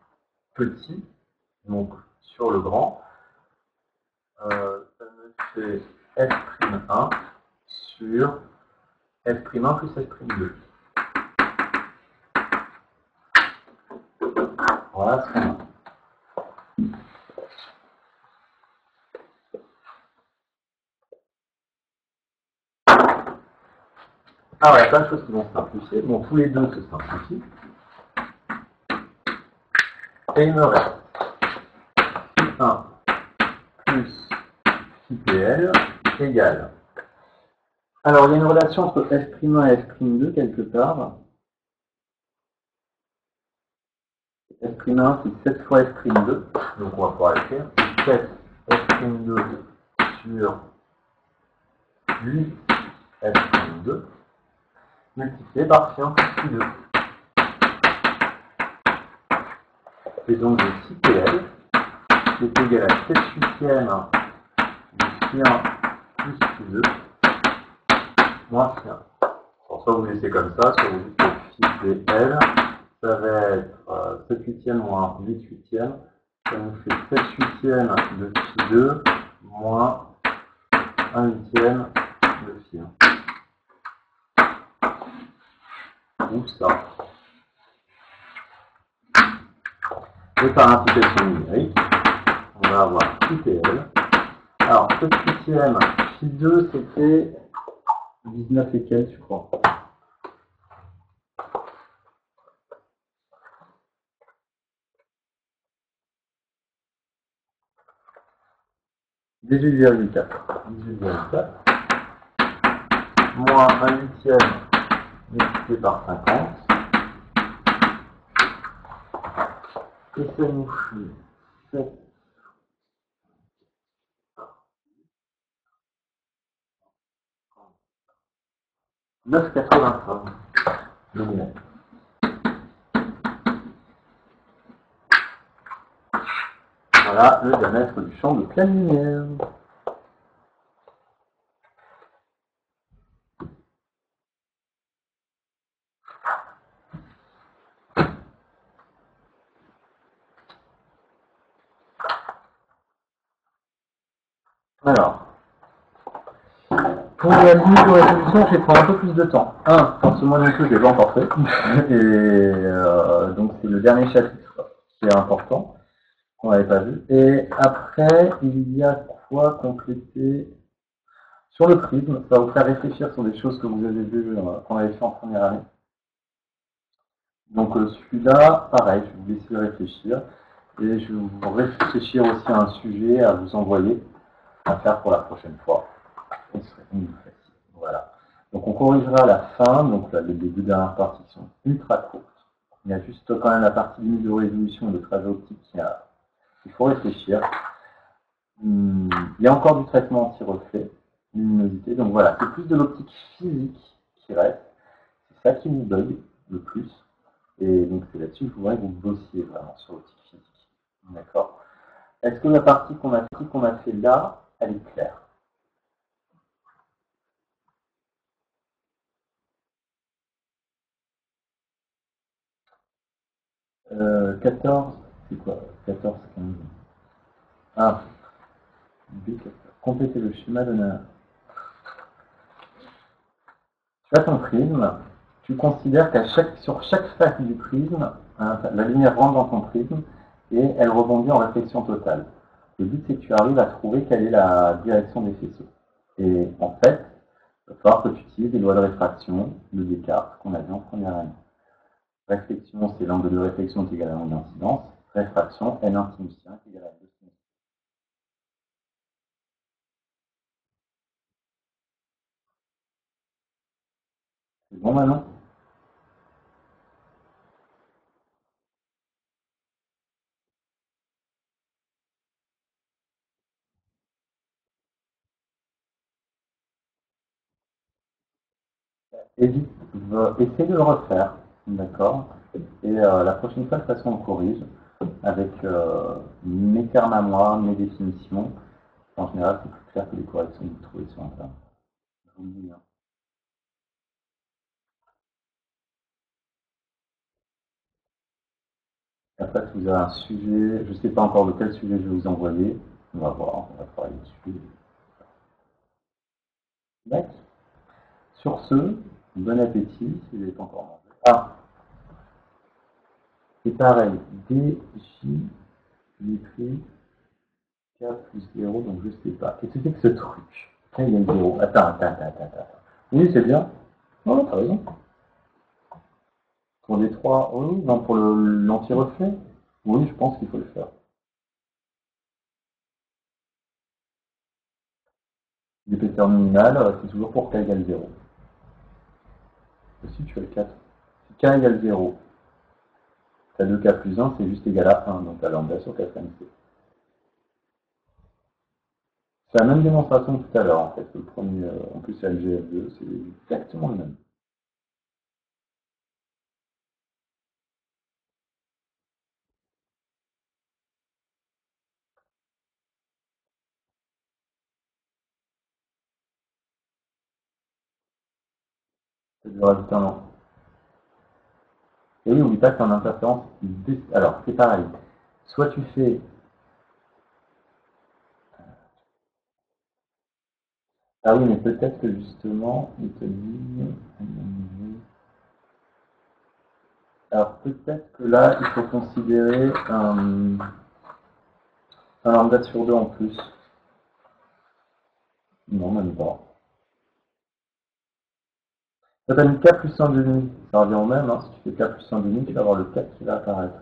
Petit, donc sur le grand, ça me fait f'1 sur f'1 plus f'2. Voilà ce qu'on a. Alors, il y a plein de choses qui vont se simplifier. Bon, tous les deux se simplifient. Et il me reste phi1 plus phi-pl égale. Alors, il y a une relation entre f'1 et f'2 quelque part. f'1, c'est 7 fois f'2. Donc, on va pouvoir écrire 7 f'2 sur 8 f'2 multiplié par phi1 plus phi2. Et donc, j'ai phi-pl qui est égal à 7 huitièmes de phi1 plus phi2 moins phi1. Alors, soit vous laissez comme ça, soit vous dites que phi-pl, ça va être 7 huitièmes moins 8 huitièmes. Ça nous fait 7 huitièmes de phi2 moins 1 huitième de phi1. Ou ça. Et par implication numérique, on va avoir phi-pl. Alors, 7 huitièmes, phi2, c'était 19 et quelques, je crois. Dix-huit virgule quatre moins 1 huitième multiplié par 50. Et ça nous fait 7. 9,85 mm. Voilà le diamètre du champ de pleine lumière. Alors, pour la limite de résolution, je vais prendre un peu plus de temps. Parce que moi non plus, je ne l'ai pas encore fait. Et donc, c'est le dernier chapitre qui est important, qu'on n'avait pas vu. Et après, il y a quoi compléter sur le prisme. Ça va vous faire réfléchir sur des choses que vous avez vues, qu'on avait fait en première année. Donc, celui-là, pareil, je vais vous laisser réfléchir. Et je vais vous réfléchir aussi à un sujet à vous envoyer, à faire pour la prochaine fois. Ce serait facile. Voilà. Donc on corrigera la fin, donc là, les deux dernières parties sont ultra courtes. Il y a juste quand même la partie limite de résolution de trajet optique qu'il faut réfléchir. Il y a encore du traitement anti-reflet, luminosité. Donc voilà, c'est plus de l'optique physique qui reste. C'est ça qui nous bug le plus. Et donc c'est là-dessus que je voudrais que vous bossiez vraiment sur l'optique physique. D'accord. Est-ce que la partie qu'on a fait là, elle est claire? 14, c'est quoi? 14, 15. Ah, compléter le schéma de la... Tu as ton prisme, tu considères sur chaque face du prisme, hein, la lumière rentre dans ton prisme et elle rebondit en réflexion totale. Le but, c'est que tu arrives à trouver quelle est la direction des faisceaux. Et en fait, il va falloir que tu utilises les lois de réfraction de Descartes qu'on a vu en première année. Réflexion, c'est l'angle de réflexion qui est égal à l'angle d'incidence. Réfraction, N sinus 1 est égal à 2 sinus. C'est bon maintenant? Évite, essaie de le refaire, d'accord? Et la prochaine fois, de toute façon, on corrige avec mes termes à moi, mes définitions. En général, c'est plus clair que les corrections que vous trouvez sur Internet. Je vous le dis bien. Après, si vous avez un sujet, je ne sais pas encore de quel sujet je vais vous envoyer. On va voir, on va travailler dessus. D'accord. Sur ce, bon appétit si vous n'avez pas encore mangé. Ah, c'est pareil. DJ, j'ai pris K plus 0, donc je sais pas. Qu'est-ce que c'est que ce truc? Là, il y a 0. Attends. Oui, c'est bien. Non, t'as raison. Pour les trois, oui, non, pour l'anti-reflet, oui, je pense qu'il faut le faire. L'épaisseur minimale, c'est toujours pour K égale 0. Si tu as le 4. Si K égale 0, tu as 2K plus 1, c'est juste égal à 1, donc à lambda sur 4MC. C'est la même démonstration que tout à l'heure, en fait. Le premier, en plus, c'est LGF2, c'est exactement le même. C'est du rajouter un. Et oui, oublie pas que c'est en interférence. Alors, c'est pareil. Soit tu fais. Ah oui, mais peut-être que justement, il te dit. Alors, peut-être que là, il faut considérer un lambda sur 2 en plus. Non, même pas. Ça t'as mis K plus 1 demi. Ça revient au même, hein. Si tu fais K plus 1 demi, tu vas avoir le 4 qui va apparaître.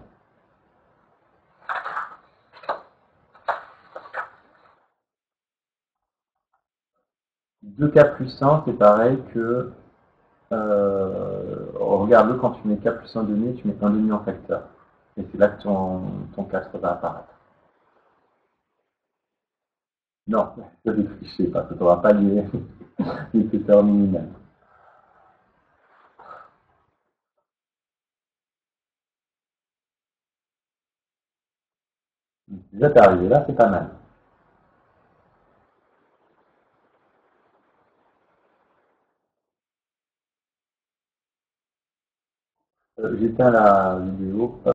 2K plus 1, c'est pareil que. Regarde-le quand tu mets K plus 1 demi, tu mets un demi en facteur. Et c'est là que ton 4 va apparaître. Non, ça ne tricher parce que tu n'auras pas l'épaisseur minimale. Déjà, t'es arrivé là, c'est pas mal. J'éteins la vidéo, pas